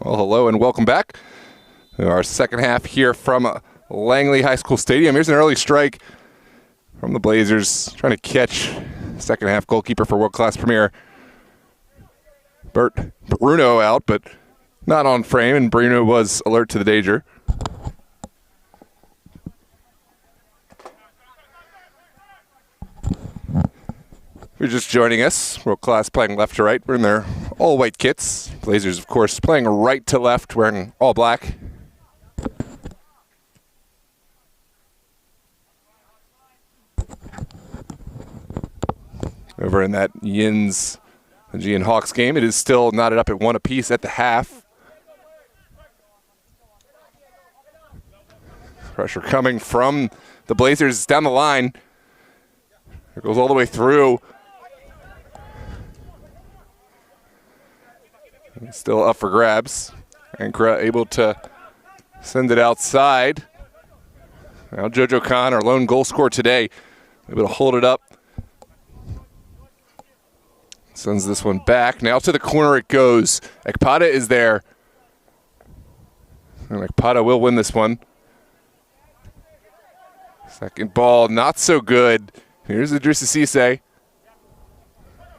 A: Well, hello and welcome back to our second half here from Langley High School Stadium. Here's an early strike from the Blazers, trying to catch second half goalkeeper for World Class Premier Bert Bruno out, but not on frame, and Bruno was alert to the danger. If you're just joining us, World Class playing left to right. We're in their all-white kits. Blazers, of course, playing right to left, wearing all black. Over in that Yins and Hawks game, it is still knotted up at 1 apiece at the half. Pressure coming from the Blazers down the line. It goes all the way through. Still up for grabs. Ankara able to send it outside. Now Jojo Khan, our lone goal scorer today, able to hold it up. Sends this one back. Now to the corner it goes. Ekpada is there. And Ekpada will win this one. Second ball, not so good. Here's Idrissa Cisse.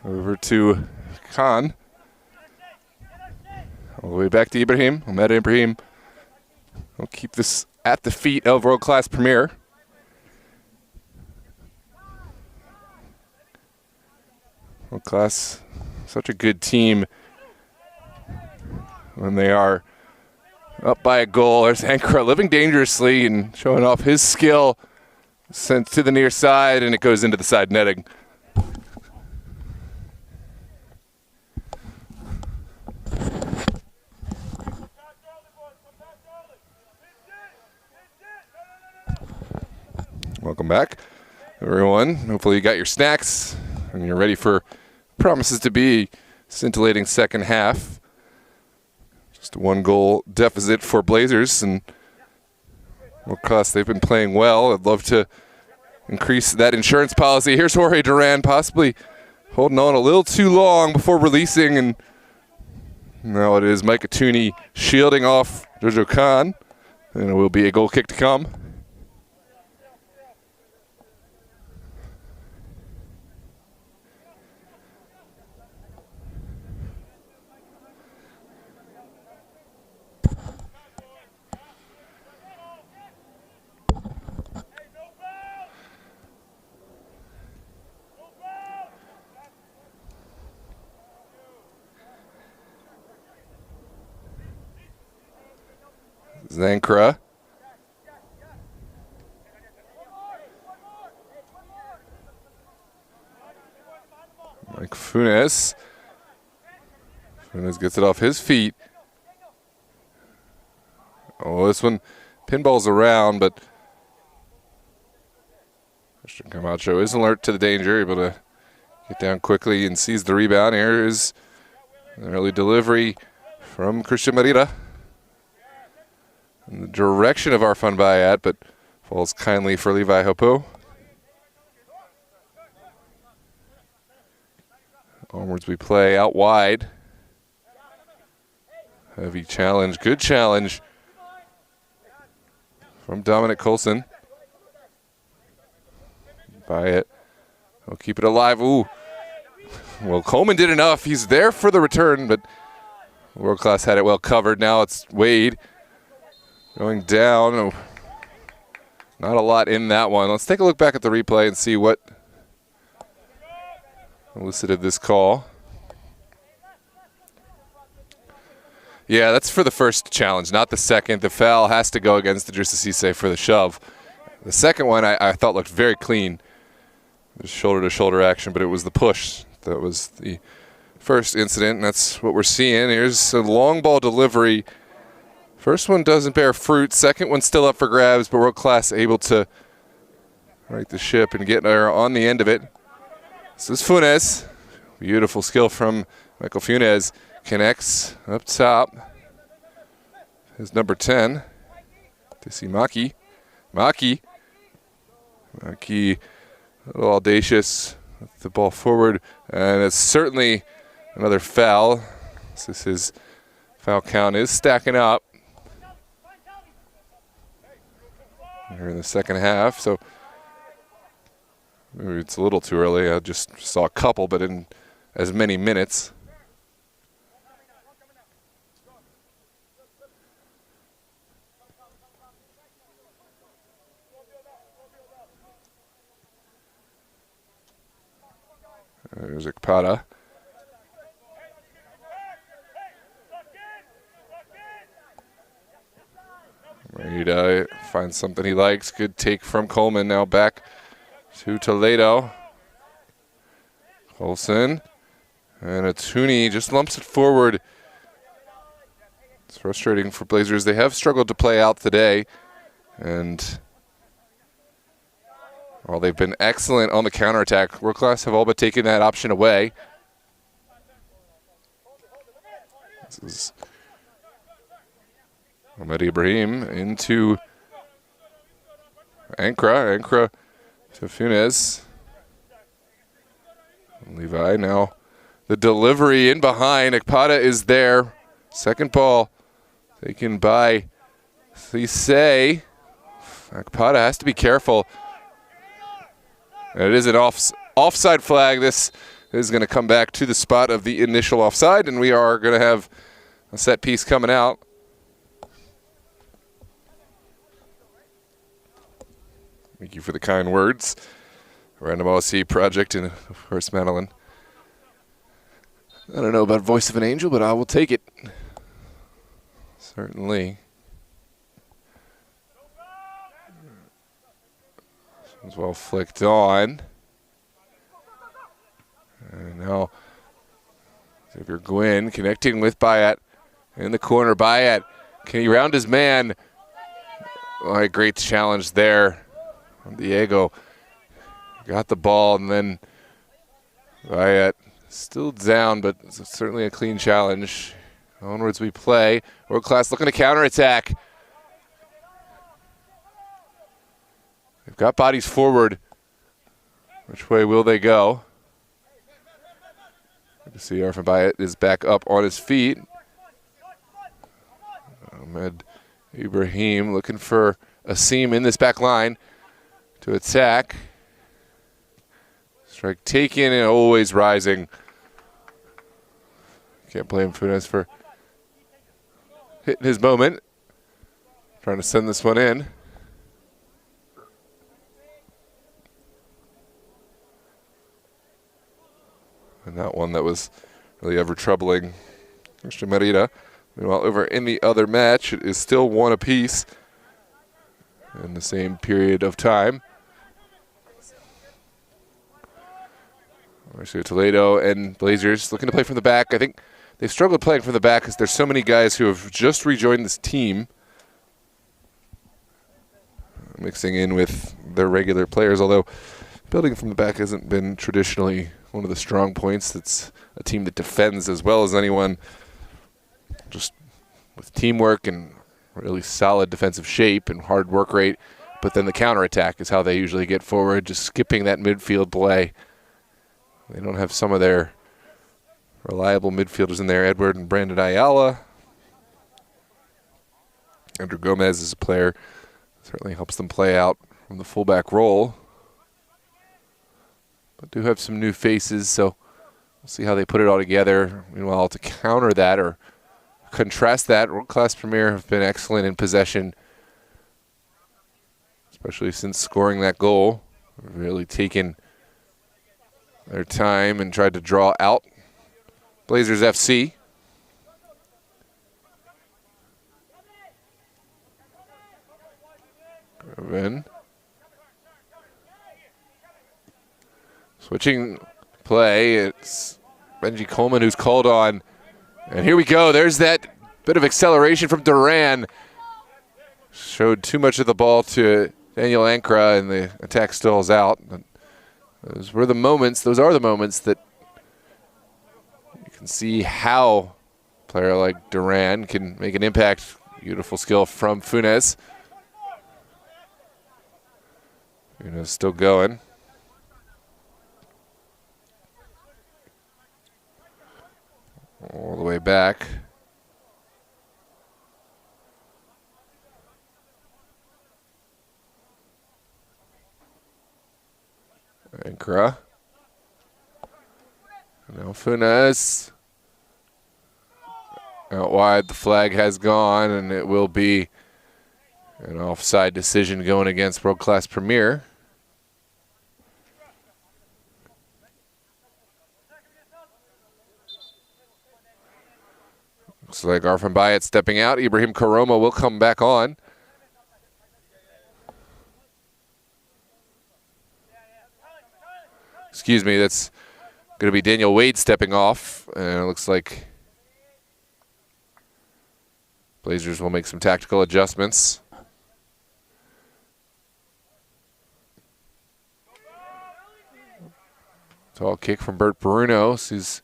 A: Over to Khan. All the way back to Ibrahim. Ahmed Ibrahim will keep this at the feet of World Class Premier. World Class, such a good team when they are up by a goal. There's Ankara living dangerously and showing off his skill. Sent to the near side, and it goes into the side netting. Welcome back, everyone. Hopefully you got your snacks and you're ready for promises to be scintillating second half. Just a 1-goal deficit for Blazers, and World Class, they've been playing well. I'd love to increase that insurance policy. Here's Jorge Duran, possibly holding on a little too long before releasing, and now it is Micah Tooney shielding off Jojo Khan, and it will be a goal kick to come. Ankara. Mike Funes. Funes gets it off his feet. Oh, this one pinballs around, but Christian Camacho is alert to the danger, able to get down quickly and seize the rebound. Here is an early delivery from Christian Marira in the direction of Arfan Bayat, but falls kindly for Levi Hopo. Onwards we play out wide. Heavy challenge, good challenge from Dominic Colson. Bayat will keep it alive. Ooh. Well, Coleman did enough. He's there for the return, but World Class had it well covered. Now it's Wade. Going down. Oh, not a lot in that one. Let's take a look back at the replay and see what elicited this call. Yeah, that's for the first challenge, not the second. The foul has to go against Idrissa Cisse for the shove. The second one I thought looked very clean. It was shoulder-to-shoulder action, but it was the push that was the first incident, and that's what we're seeing. Here's a long ball delivery. First one doesn't bear fruit. Second one still up for grabs, but World Class able to right the ship and get there on the end of it. This is Funes. Beautiful skill from Michael Funes. Connects up top. His number 10. To see Maki. Maki, a little audacious with the ball forward, and it's certainly another foul. This is his Foul count is stacking up here in the second half, so maybe it's a little too early. I just saw a couple, but in as many minutes. There's Ekpada. Ready to find something he likes. Good take from Coleman. Now back to Toledo. Colson. And Atuni just lumps it forward. It's frustrating for Blazers. They have struggled to play out today. And while they've been excellent on the counterattack, World Class have all but taken that option away. This is Ahmed Ibrahim into Ankra. Ankra to Funes. Levi now the delivery in behind. Ekpada is there. Second ball taken by Cisse. Ekpada has to be careful. And it is an offside flag. This is going to come back to the spot of the initial offside, and we are going to have a set piece coming out. Thank you for the kind words. Random OSC project and, of course, Madeline. I don't know about Voice of an Angel, but I will take it. Certainly. This one's well flicked on. And now Xavier Gwynn connecting with Bayat in the corner. Bayat, can he round his man? Oh, a great challenge there. Diego got the ball, and then Bayat still down, but it's certainly a clean challenge. Onwards we play. World Class looking to counterattack. They've got bodies forward. Which way will they go? Good to see Arfan Bayat is back up on his feet. Ahmed Ibrahim looking for a seam in this back line to attack. Strike taken and always rising. Can't blame Funes for hitting his moment. Trying to send this one in. And that one that was really ever troubling Christian Merida. Meanwhile, over in the other match, it is still one apiece in the same period of time. Actually, Toledo and Blazers looking to play from the back. I think they've struggled playing from the back because there's so many guys who have just rejoined this team, mixing in with their regular players, although building from the back hasn't been traditionally one of the strong points. It's a team that defends as well as anyone, just with teamwork and really solid defensive shape and hard work rate. But then the counterattack is how they usually get forward, just skipping that midfield play. They don't have some of their reliable midfielders in there. Edward and Brandon Ayala. Andrew Gomez is a player that certainly helps them play out from the fullback role. But do have some new faces, so we'll see how they put it all together. Meanwhile, to counter that or contrast that, World Class Premier have been excellent in possession, especially since scoring that goal. Really taken their time and tried to draw out Blazers FC. Griffin. Switching play, it's Benji Coleman who's called on. And here we go, there's that bit of acceleration from Duran. Showed too much of the ball to Daniel Ankra, and the attack stalls out. Those are the moments that you can see how a player like Duran can make an impact. Beautiful skill from Funes. Funes still going. All the way back. Ankara. Now Funes. Out wide, the flag has gone, and it will be an offside decision going against World Class Premier. Looks like Arfan Bayat stepping out. Ibrahim Karoma will come back on. Excuse me, that's going to be Daniel Wade stepping off. And it looks like Blazers will make some tactical adjustments. Tall kick from Bert Bruno. Sees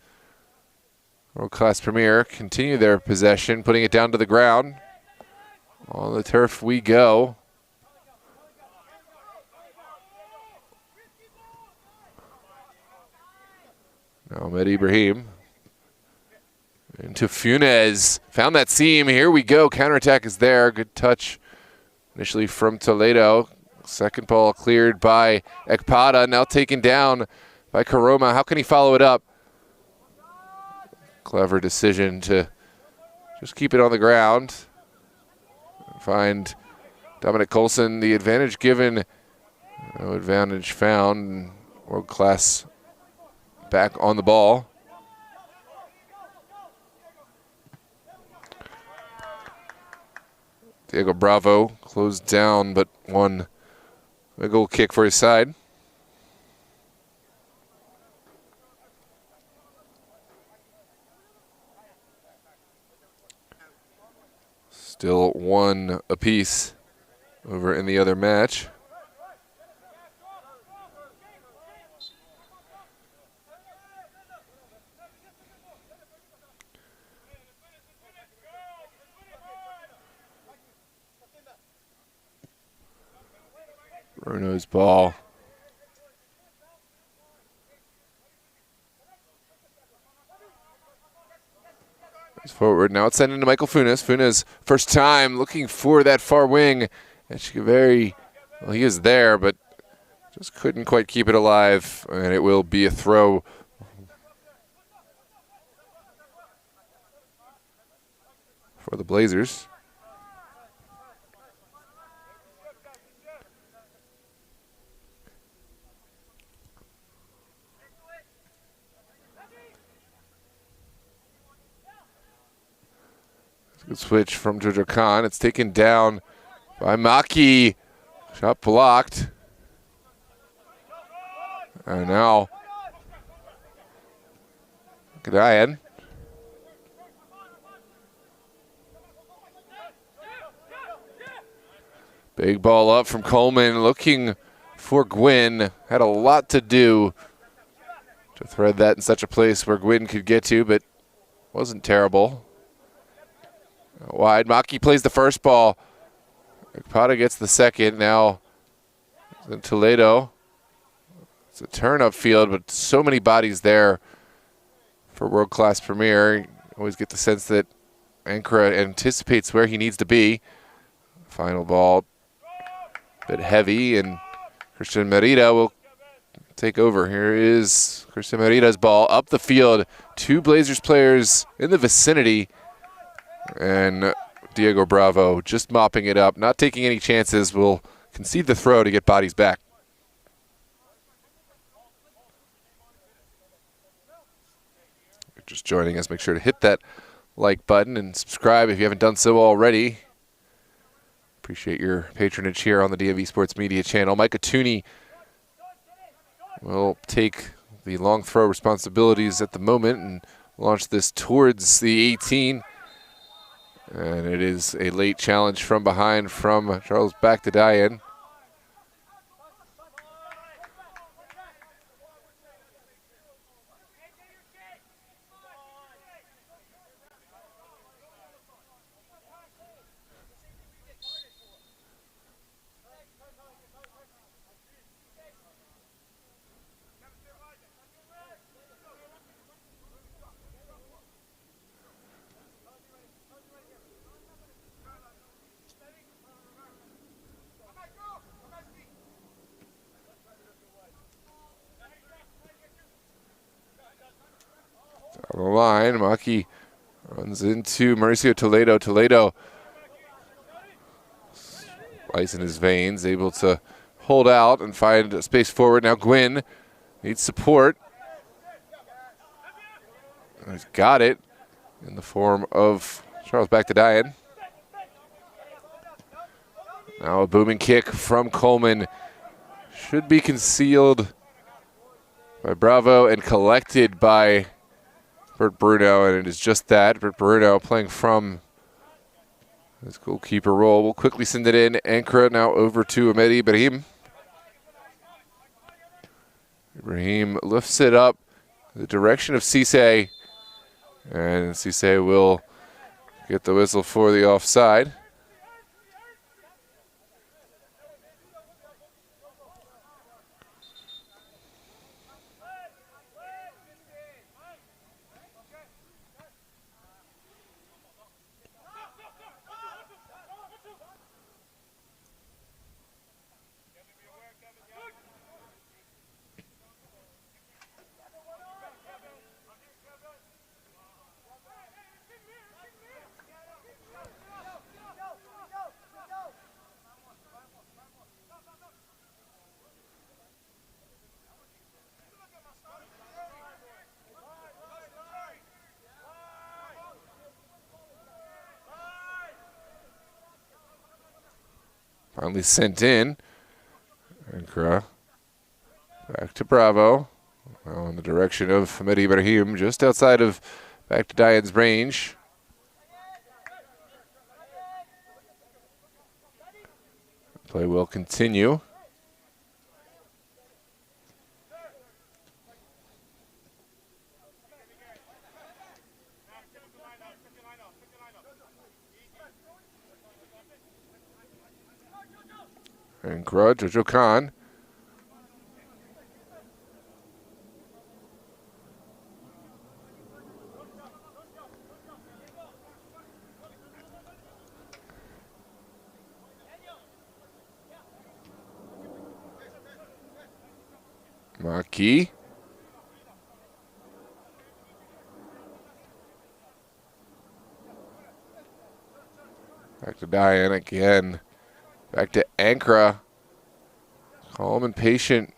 A: World Class Premier continue their possession, putting it down to the ground. On the turf we go. Now Ahmed Ibrahim. Into Funes. Found that seam. Here we go. Counterattack is there. Good touch initially from Toledo. Second ball cleared by Ekpada. Now taken down by Karoma. How can he follow it up? Clever decision to just keep it on the ground. Find Dominic Colson. The advantage given. No advantage found. World Class back on the ball. Diego Bravo closed down, but won a goal kick for his side. Still one apiece over in the other match. Bruno's ball. It's forward. Now it's sent into Michael Funes. Funes, first time looking for that far wing. And she well, he is there, but just couldn't quite keep it alive. And it will be a throw. For the Blazers. Good switch from Jojo Khan. It's taken down by Maki. Shot blocked. And now Gadayan. Big ball up from Coleman, looking for Gwynn. Had a lot to do to thread that in such a place where Gwynn could get to, but wasn't terrible. Wide, Maki plays the first ball. Ekpada gets the second. Now in Toledo. It's a turn up field, but so many bodies there for World Class Premier. You always get the sense that Ankara anticipates where he needs to be. Final ball, a bit heavy, and Christian Merida will take over. Here is Christian Merida's ball up the field. Two Blazers players in the vicinity. And Diego Bravo just mopping it up, not taking any chances, will concede the throw to get bodies back. If you're just joining us, make sure to hit that like button and subscribe if you haven't done so already. Appreciate your patronage here on the DMV Sports Media channel. Micah Tooney will take the long throw responsibilities at the moment and launch this towards the 18. And it is a late challenge from behind from Charles Bakdadian. Down the line, Maki runs into Mauricio Toledo. Toledo, ice in his veins, able to hold out and find a space forward. Now Gwynn needs support. He's got it in the form of Charles back to Diane. Now a booming kick from Coleman. Should be concealed by Bravo and collected by Bert Bruno, and it is just that. Bert Bruno playing from his goalkeeper role. We'll quickly send it in. Ankara now over to Ahmed Ibrahim. Ibrahim lifts it up in the direction of Cisse, and Cisse will get the whistle for the offside. Finally sent in. Ankara back to Bravo. Now in the direction of Ahmed Ibrahim, just outside of back to Diane's range. Play will continue. Ankara, Jojo Khan. Maki. Back to Diane again. Back to Ankara. Calm and patient.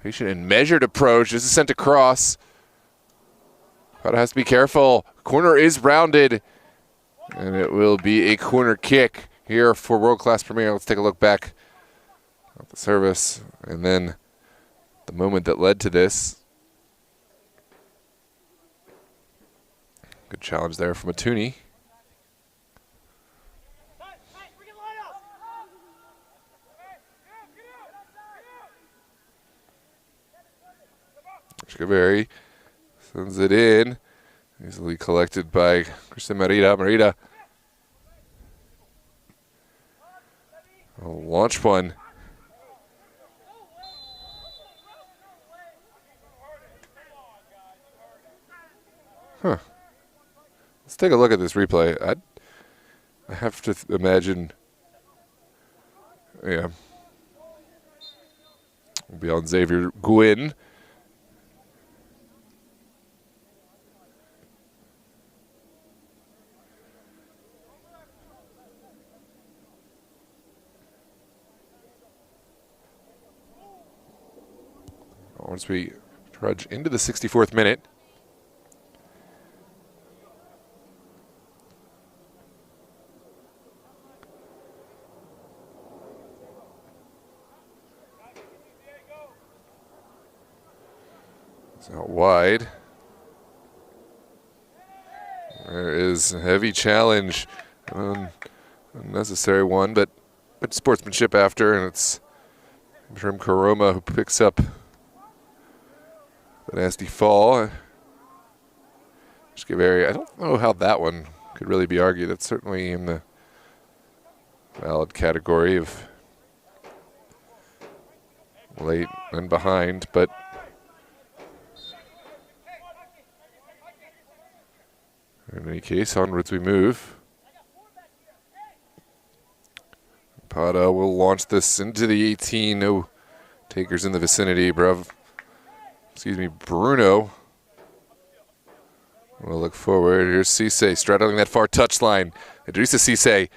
A: Patient and measured approach. This is sent across. But has to be careful. Corner is rounded. And it will be a corner kick here for World Class Premier. Let's take a look back at the service. And then the moment that led to this. Good challenge there from Atuni. Shikaberi sends it in. Easily collected by Christian Merida. Merida. I'll launch one. Huh. Let's take a look at this replay. I have to imagine. Yeah. We'll be on Xavier Gwynn. Once we trudge into the 64th minute. It's out wide. There is a heavy challenge. Unnecessary one, but sportsmanship after, and it's Trim Karoma who picks up the nasty fall. I don't know how that one could really be argued. That's certainly in the valid category of late and behind, but in any case, onwards we move. Pada will launch this into the 18. No takers in the vicinity. Bruno We'll look forward. Here's Cisse straddling that far touchline. Idrissa Cisse.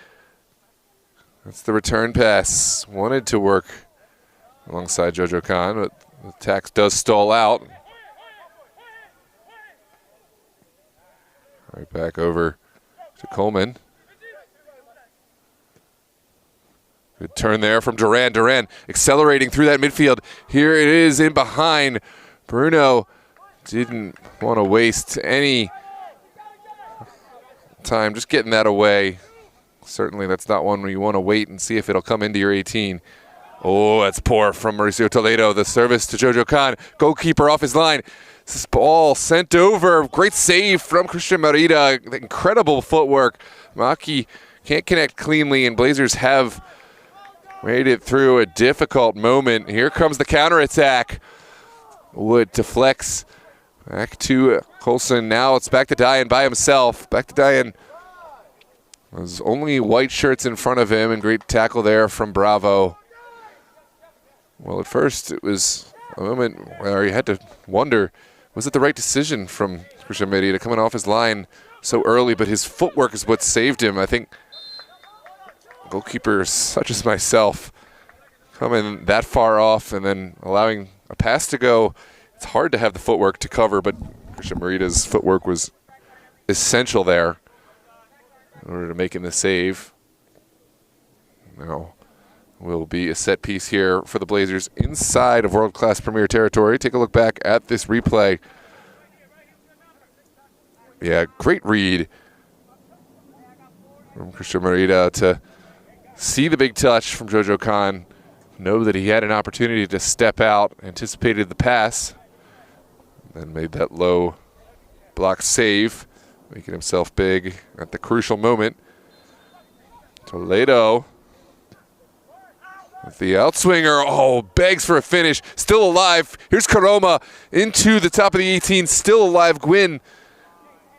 A: That's the return pass. Wanted to work alongside Jojo Khan, but the tax does stall out. Right back over to Coleman. Good turn there from Duran. Duran accelerating through that midfield. Here it is in behind. Bruno didn't want to waste any time just getting that away. Certainly that's not one where you want to wait and see if it'll come into your 18. Oh, that's poor from Mauricio Toledo. The service to Jojo Khan. Goalkeeper off his line. This ball sent over. Great save from Christian Merida. Incredible footwork. Maki can't connect cleanly, and Blazers have made it through a difficult moment. Here comes the counterattack. Wood deflects back to Colson. Now it's back to Diane by himself. Back to Diane. There's only white shirts in front of him, and great tackle there from Bravo. Well, at first it was a moment where you had to wonder, was it the right decision from Christian Merida coming off his line so early, but his footwork is what saved him. I think goalkeepers such as myself coming that far off and then allowing a pass to go, it's hard to have the footwork to cover, but Christian Merida's footwork was essential there in order to make him the save. Now will be a set piece here for the Blazers inside of world-class Premier territory. Take a look back at this replay. Yeah, great read from Christian Merida to see the big touch from Jojo Khan, know that he had an opportunity to step out, anticipated the pass, and made that low block save, making himself big at the crucial moment. Toledo with the outswinger, oh, begs for a finish, still alive. Here's Karoma into the top of the 18, still alive. Gwyn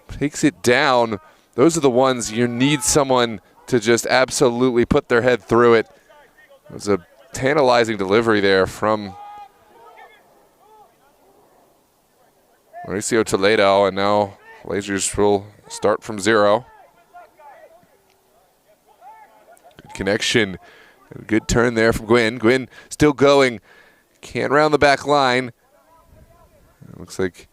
A: takes it down. Those are the ones you need someone to just absolutely put their head through it. It was a tantalizing delivery there from Mauricio Toledo, and now Blazers will start from 0. Good connection. A good turn there from Gwyn. Gwyn still going. Can't round the back line. It looks like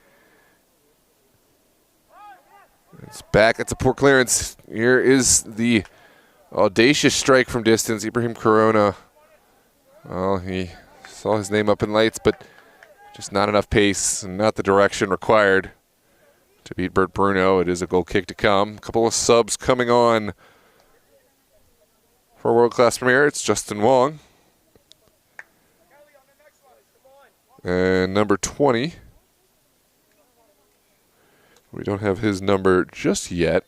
A: it's back. That's a poor clearance. Here is the audacious strike from distance. Ibrahim Corona. Well, he saw his name up in lights, but just not enough pace and not the direction required to beat Bert Bruno. It is a goal kick to come. A couple of subs coming on for world-class Premier. It's Justin Wong. And number 20. We don't have his number just yet,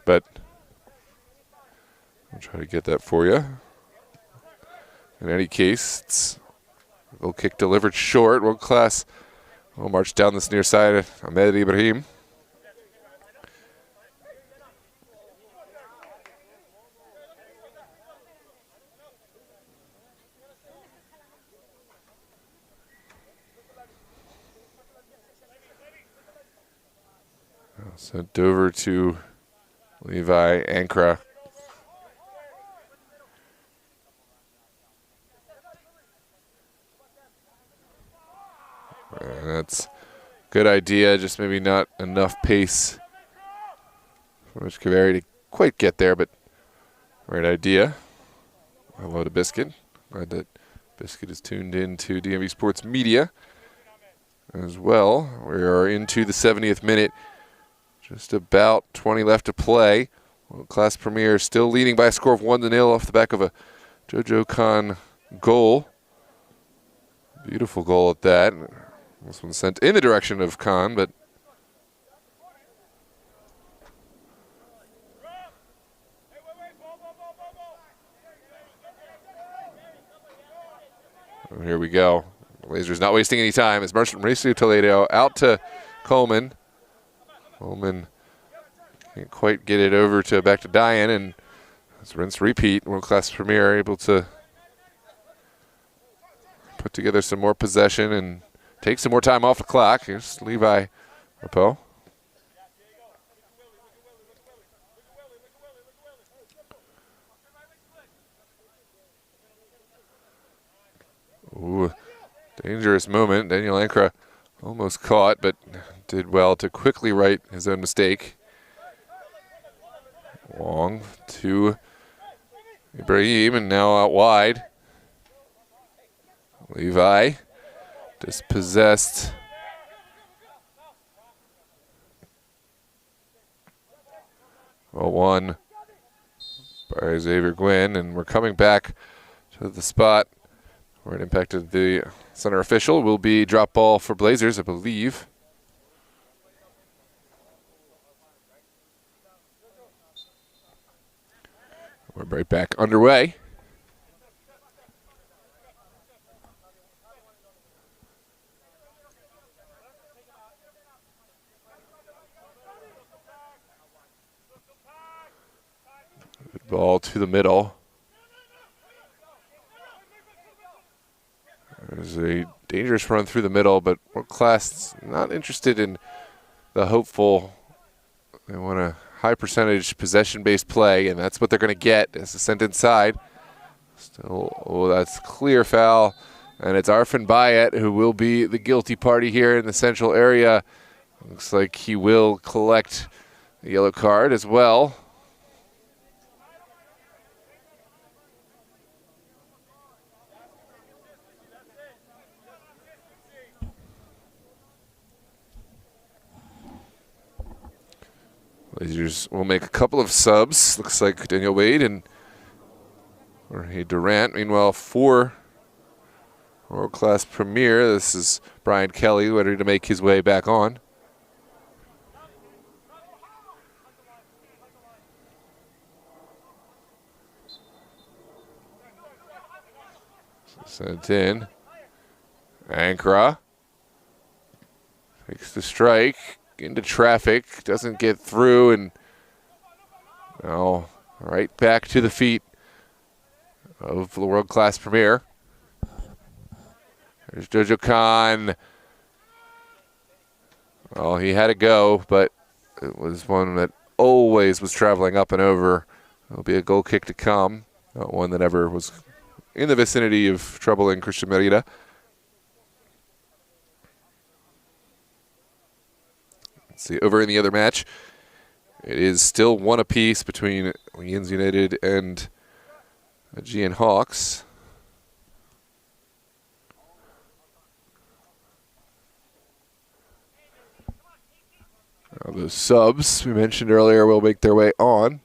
A: but I'll try to get that for you. In any case, it's a goal kick delivered short. World-class will march down this near side. Ahmed Ibrahim. Sent over to Levi Ankra. That's a good idea, just maybe not enough pace for Mitch Kaveri to quite get there, but right idea. Hello to Biscuit. Glad that Biscuit is tuned in to DMV Sports Media as well. We are into the 70th minute. Just about 20 left to play. World-class Premier still leading by a score of 1-0 off the back of a Jojo Khan goal. Beautiful goal at that. This one sent in the direction of Khan, but here we go. Blazers not wasting any time. It's Mauricio Toledo out to Coleman. Coleman can't quite get it over to back to Diane, and it's rinse repeat. World-class Premier able to put together some more possession and take some more time off the clock. Here's Levi APL. Ooh, dangerous moment. Daniel Ankra almost caught, but did well to quickly right his own mistake. Wong to Ibrahim, and now out wide. Levi dispossessed. Well, won by Xavier Gwynn, and we're coming back to the spot where it impacted the center official. Will be drop ball for Blazers, I believe. We're right back underway. Good ball to the middle. There's a dangerous run through the middle, but World Class not interested in the hopeful. They want a high percentage possession-based play, and that's what they're going to get as it's sent inside. Still, oh, that's clear foul, and it's Arfin Bayet who will be the guilty party here in the central area. Looks like he will collect the yellow card as well. Blazers will make a couple of subs. Looks like Daniel Wade and Jorge Durant. Meanwhile, for World Class Premier, this is Brian Kelly ready to make his way back on. Sent in. Ankra takes the strike into traffic, doesn't get through, and now right back to the feet of the World Class Premier. There's Jojo Khan. Well, he had to go, but it was one that always was traveling up and over. There'll be a goal kick to come, not one that ever was in the vicinity of troubling Christian Merida. Let's see, over in the other match, it is still one apiece between Leeds United and Aegean Hawks. Now the subs we mentioned earlier will make their way on.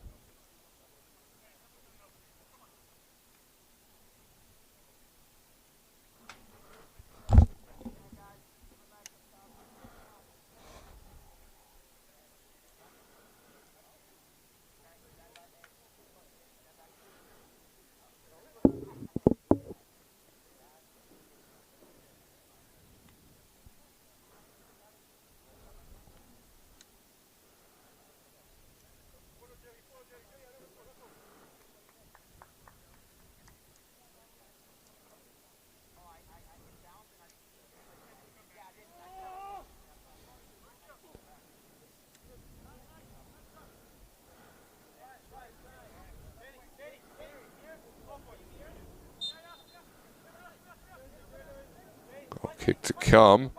A: Kick to come.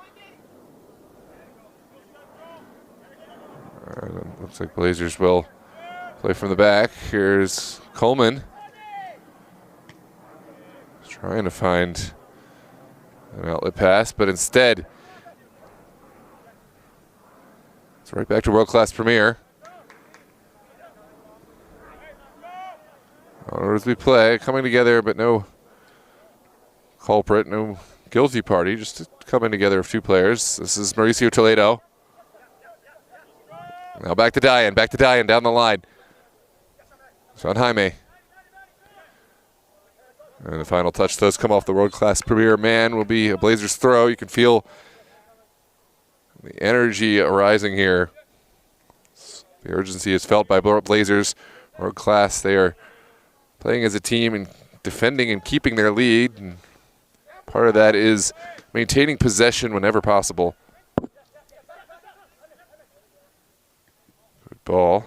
A: Looks like Blazers will play from the back. Here's Coleman. Trying to find an outlet pass, but instead it's right back to World Class Premier. As we play, coming together, but no culprit, no guilty party, just coming together of two players. This is Mauricio Toledo. Now back to Diane down the line. Sean Jaime. And the final touch does come off the World Class Premier man. Will be a Blazers throw. You can feel the energy arising here. The urgency is felt by Blazers. World Class, they are playing as a team and defending and keeping their lead. And part of that is maintaining possession whenever possible. ball.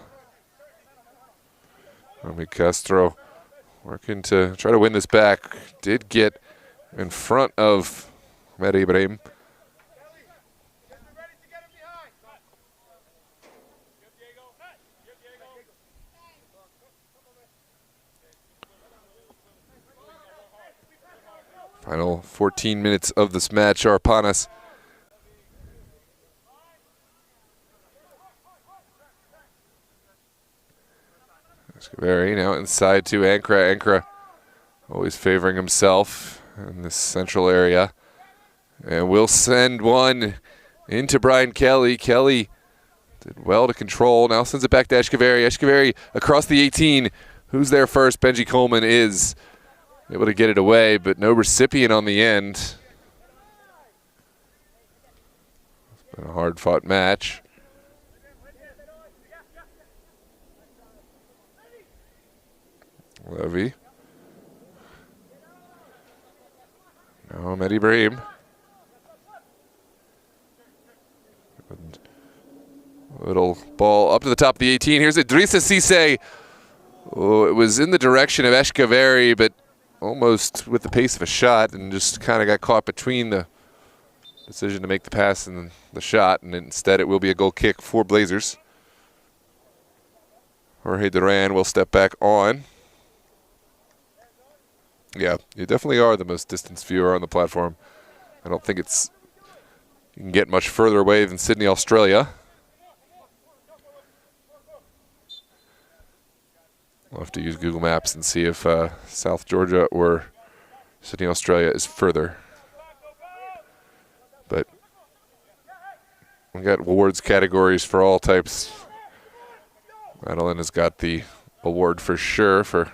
A: Rami Castro working to try to win this back. Did get in front of Mehdi Ibrahim. Final 14 minutes of this match are upon us. Escaveri now inside to Ankara. Ankara always favoring himself in this central area. And we'll send one into Brian Kelly. Kelly did well to control. Now sends it back to Escaveri. Escaveri across the 18. Who's there first? Benji Coleman is able to get it away, but no recipient on the end. It's been a hard-fought match. Levy. Now Mehdi Ibrahim. Little ball up to the top of the 18. Here's Idrissa Cisse. Oh, it was in the direction of Escaveri, but almost with the pace of a shot, and just kind of got caught between the decision to make the pass and the shot, and instead it will be a goal kick for Blazers. Jorge Duran will step back on. Yeah, you definitely are the most distance viewer on the platform. I don't think you can get much further away than Sydney, Australia. We'll have to use Google Maps and see if South Georgia or Sydney, Australia is further. But we got awards categories for all types. Madeline has got the award for sure for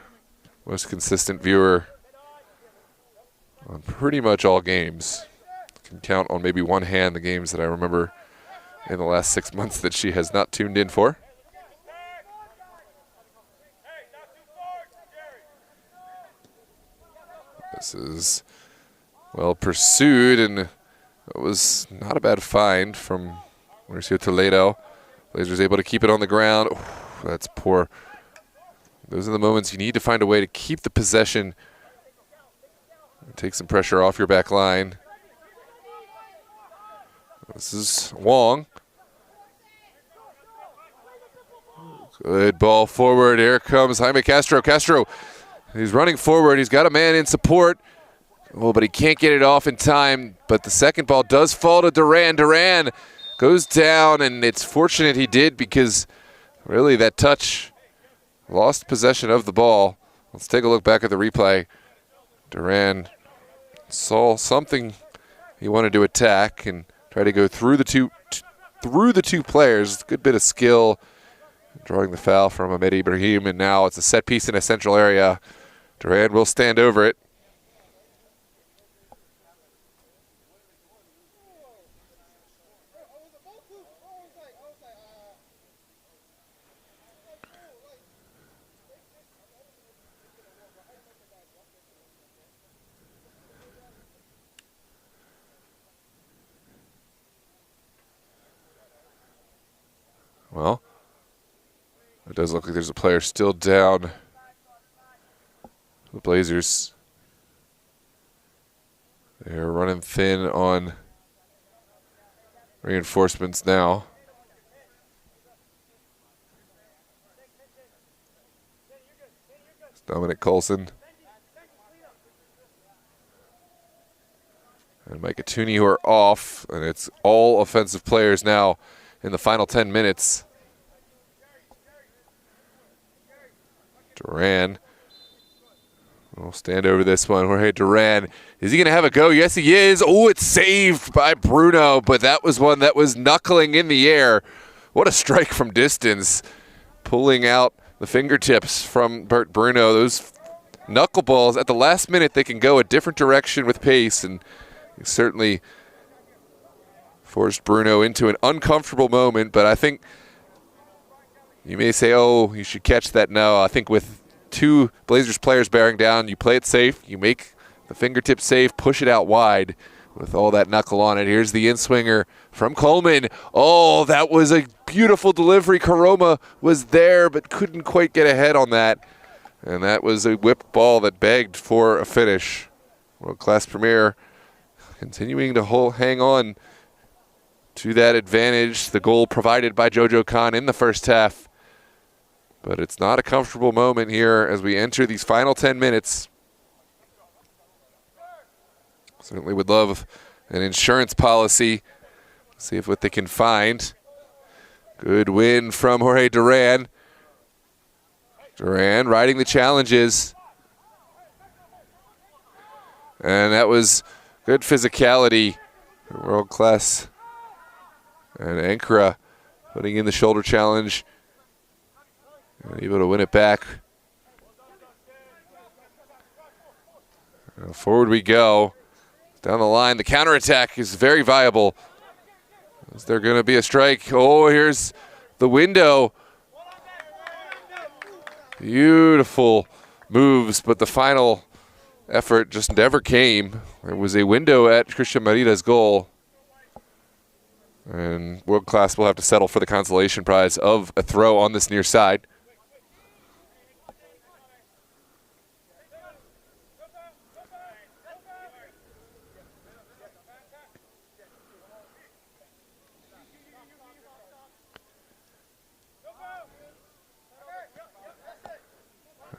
A: most consistent viewer on pretty much all games. Can count on maybe one hand the games that I remember in the last 6 months that she has not tuned in for. This is well pursued, and it was not a bad find from Mauricio Toledo. Blazers able to keep it on the ground. Ooh, that's poor. Those are the moments you need to find a way to keep the possession. Take some pressure off your back line. This is Wong. Good ball forward. Here comes Jaime Castro. Castro, he's running forward. He's got a man in support. Oh, but he can't get it off in time. But the second ball does fall to Duran. Duran goes down, and it's fortunate he did, because really that touch lost possession of the ball. Let's take a look back at the replay. Duran saw something he wanted to attack and try to go through the two players. Good bit of skill drawing the foul from Ahmed Ibrahim, and now it's a set piece in a central area. Duran will stand over it. Well, it does look like there's a player still down. The Blazers, they're running thin on reinforcements now. It's Dominic Coulson and Mike Atuni who are off, and it's all offensive players now in the final 10 minutes. Duran will stand over this one. Jorge Duran, is he going to have a go? Yes, he is. Oh, it's saved by Bruno, but that was one that was knuckling in the air. What a strike from distance, pulling out the fingertips from Bert Bruno. Those knuckleballs, at the last minute, they can go a different direction with pace, and he certainly forced Bruno into an uncomfortable moment. But I think you may say, oh, you should catch that. No, I think with two Blazers players bearing down, you play it safe, you make the fingertip safe, push it out wide with all that knuckle on it. Here's the in-swinger from Coleman. Oh, that was a beautiful delivery. Karoma was there but couldn't quite get ahead on that. And that was a whipped ball that begged for a finish. World Class Premier continuing to hang on to that advantage. The goal provided by Jojo Khan in the first half. But it's not a comfortable moment here as we enter these final 10 minutes. Certainly would love an insurance policy. See if what they can find. Good win from Jorge Duran. Duran riding the challenges. And that was good physicality. World Class. And Ankara putting in the shoulder challenge. And able to win it back. Forward we go. Down the line, the counterattack is very viable. Is there going to be a strike? Oh, here's the window. Beautiful moves, but the final effort just never came. There was a window at Christian Merida's goal. And World Class will have to settle for the consolation prize of a throw on this near side.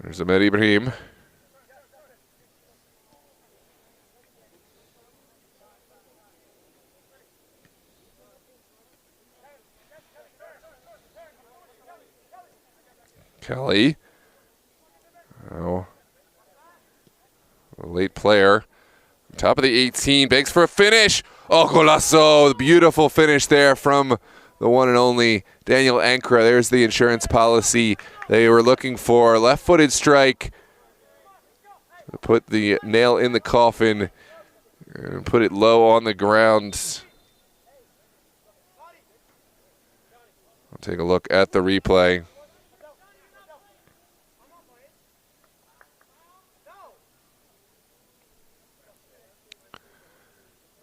A: There's Ahmed Ibrahim. Kelly. Oh. A late player. Top of the 18. Begs for a finish. Oh, golazo. The beautiful finish there from the one and only Daniel Ankara. There's the insurance policy they were looking for. Left-footed strike. Put the nail in the coffin and put it low on the ground. I'll take a look at the replay.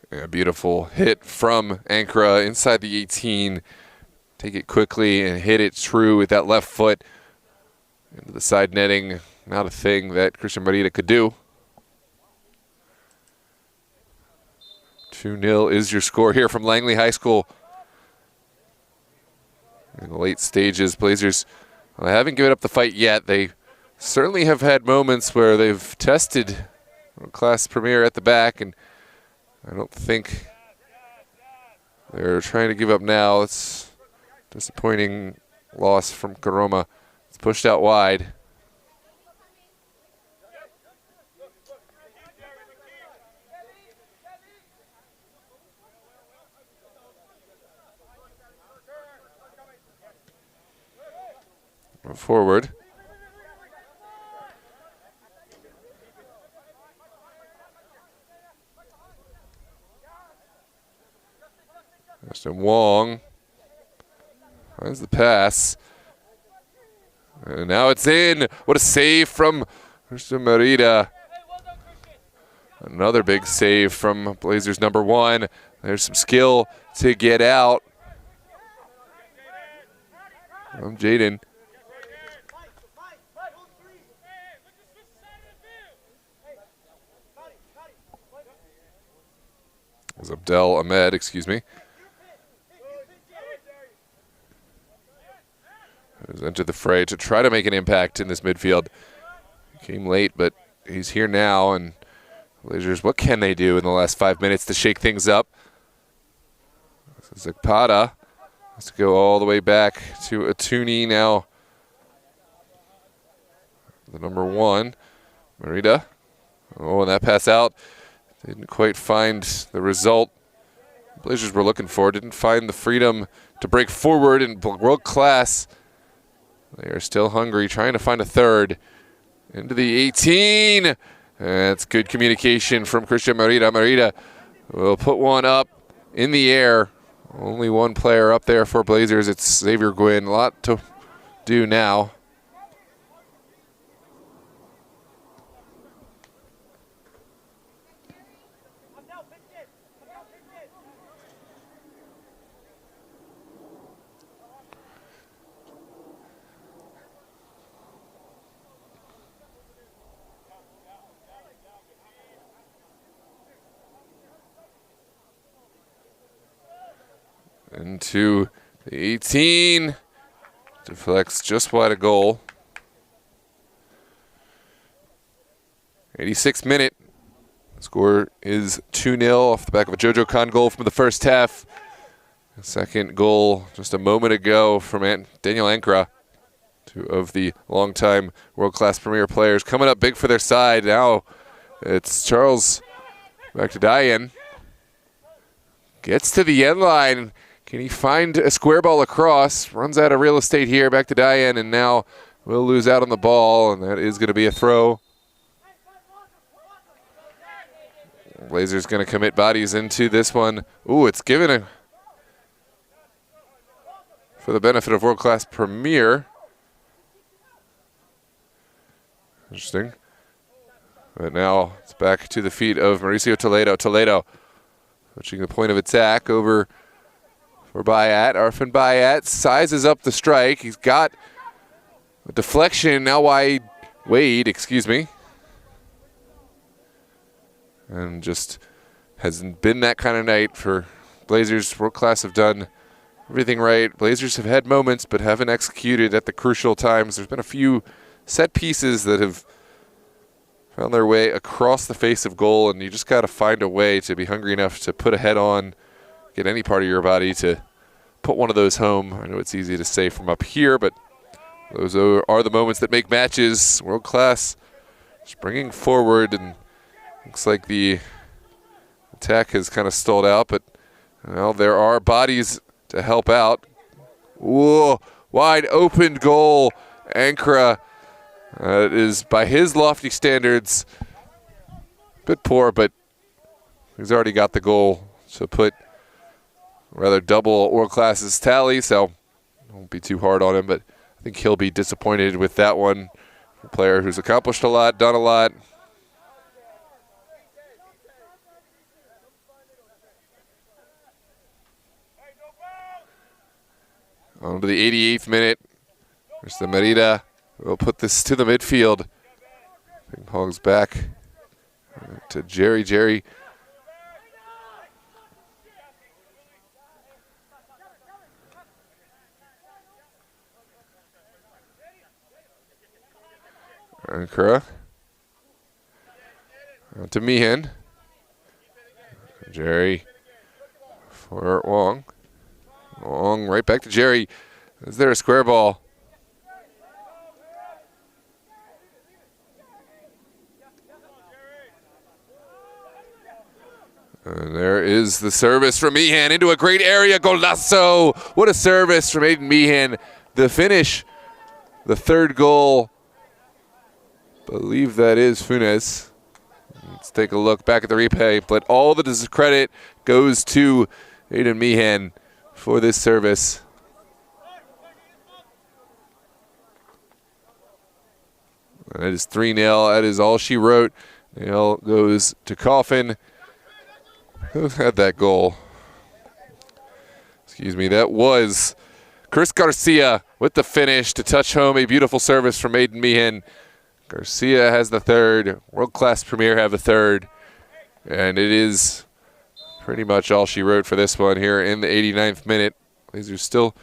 A: A beautiful hit from Ankara inside the 18. Take it quickly and hit it true with that left foot into the side netting. Not a thing that Christian Merida could do. 2-0 is your score here from Langley High School. In the late stages, Blazers haven't given up the fight yet. They certainly have had moments where they've tested World Class Premier at the back, and I don't think they're trying to give up now. It's a disappointing loss from Karoma. It's pushed out wide. Forward. Justin Wong finds the pass. And now it's in. What a save from Christian Merida. Another big save from Blazers number 1. There's some skill to get out from Jaden. It was Abdel Ahmed, excuse me. Has entered the fray to try to make an impact in this midfield. Came late, but he's here now. And Blazers, what can they do in the last 5 minutes to shake things up? Zakpada has to go all the way back to Atuni now. The number 1, Merida. Oh, and that pass out. Didn't quite find the result Blazers were looking for. Didn't find the freedom to break forward in World Class. They are still hungry, trying to find a third. Into the 18. That's good communication from Christian Merida. Merida will put one up in the air. Only one player up there for Blazers. It's Xavier Gwynn. A lot to do now. into the 18. Deflects just wide of goal. 86th minute. Score is 2-0 off the back of a Jojo Khan goal from the first half. The second goal just a moment ago from Daniel Ankara, two of the longtime world-class Premier players coming up big for their side. Now it's Charles back to Diane. Gets to the end line. Can he find a square ball across? Runs out of real estate here. Back to Diane, and now will lose out on the ball, and that is going to be a throw. Blazers going to commit bodies into this one. Ooh, it's given a for the benefit of world-class Premier. Interesting. But now it's back to the feet of Mauricio Toledo. Toledo switching the point of attack over for Bayat. Arfin Bayat sizes up the strike. He's got a deflection. Now Wade, excuse me. And just hasn't been that kind of night for Blazers. World class have done everything right. Blazers have had moments but haven't executed at the crucial times. There's been a few set pieces that have found their way across the face of goal, and you just got to find a way to be hungry enough to put a head on, get any part of your body to put one of those home. I know it's easy to say from up here, but those are the moments that make matches. World class springing forward, and looks like the attack has kind of stalled out, but well, there are bodies to help out. Whoa, wide open goal. Ankara is, by his lofty standards, a bit poor, but he's already got the goal to put rather double world class's tally, so won't be too hard on him, but I think he'll be disappointed with that one. A player who's accomplished a lot, done a lot. On to the 88th minute. There's the Merida. We'll put this to the midfield. Ping pong's back to Jerry. Jerry. Ankara. To Meehan. Jerry for Wong. Long right back to Jerry. Is there a square ball? And there is the service from Meehan into a great area. Golazo! What a service from Aiden Meehan. The finish, the third goal. Believe that is Funes. Let's take a look back at the replay. But all the credit goes to Aiden Meehan for this service. That is 3-0. That is all she wrote. Nail goes to Coffin. Who had that goal? Excuse me. That was Chris Garcia with the finish to touch home. A beautiful service from Aiden Meehan. Garcia has the third. World-class Premier have the third. And it is pretty much all she wrote for this one here in the 89th minute. Blazers still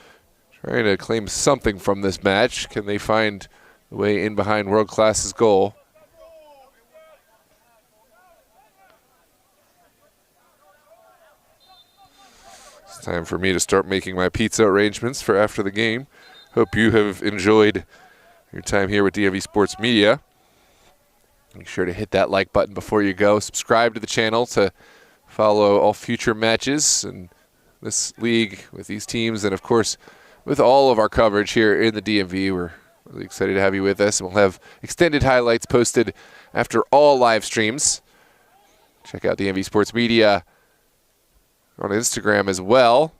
A: trying to claim something from this match. Can they find a way in behind World Class's goal? It's time for me to start making my pizza arrangements for after the game. Hope you have enjoyed your time here with DMV Sports Media. Make sure to hit that like button before you go. Subscribe to the channel to follow all future matches in this league with these teams, and of course with all of our coverage here in the DMV. We're really excited to have you with us, and we'll have extended highlights posted after all live streams. Check out DMV Sports Media on Instagram as well.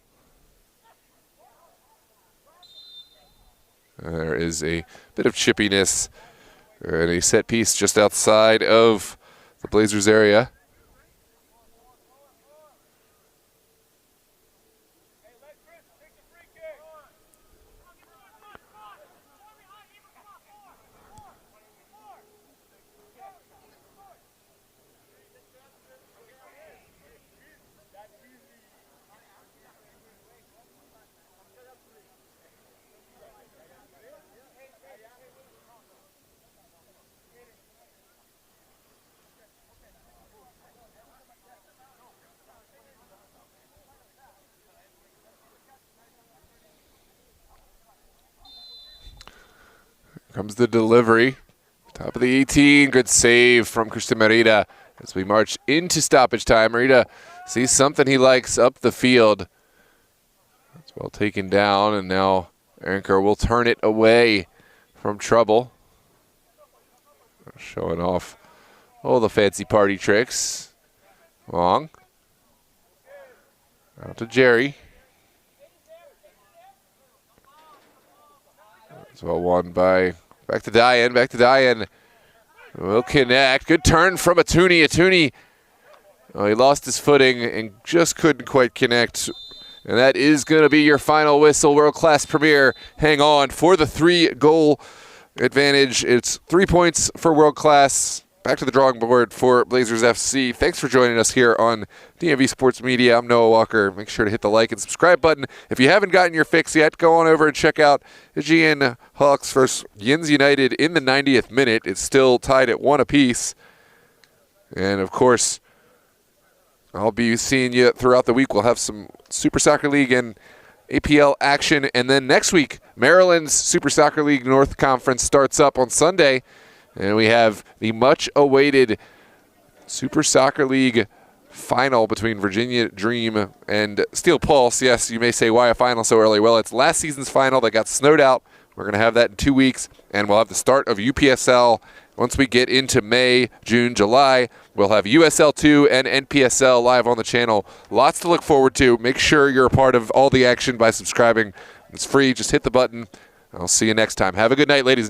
A: There is a bit of chippiness and a set piece just outside of the Blazers area. Comes the delivery. Top of the 18. Good save from Christian Merida as we march into stoppage time. Merida sees something he likes up the field. It's well taken down, and now Anchor will turn it away from trouble. Showing off all the fancy party tricks. Long. Out to Jerry. It's well won by, back to Diane. Will connect. Good turn from Atuni. Oh, he lost his footing and just couldn't quite connect. And that is going to be your final whistle. World Class Premier, hang on for the 3-goal advantage. It's 3 points for World Class. Back to the drawing board for Blazers FC. Thanks for joining us here on DMV Sports Media. I'm Noah Walker. Make sure to hit the like and subscribe button. If you haven't gotten your fix yet, go on over and check out Aegean Hawks versus Yins United in the 90th minute. It's still tied at 1 apiece. And, of course, I'll be seeing you throughout the week. We'll have some Super Soccer League and APL action. And then next week, Maryland's Super Soccer League North Conference starts up on Sunday. And we have the much-awaited Super Soccer League final between Virginia Dream and Steel Pulse. Yes, you may say, why a final so early? Well, it's last season's final that got snowed out. We're going to have that in 2 weeks, and we'll have the start of UPSL. Once we get into May, June, July, we'll have USL2 and NPSL live on the channel. Lots to look forward to. Make sure you're a part of all the action by subscribing. It's free. Just hit the button. I'll see you next time. Have a good night, ladies.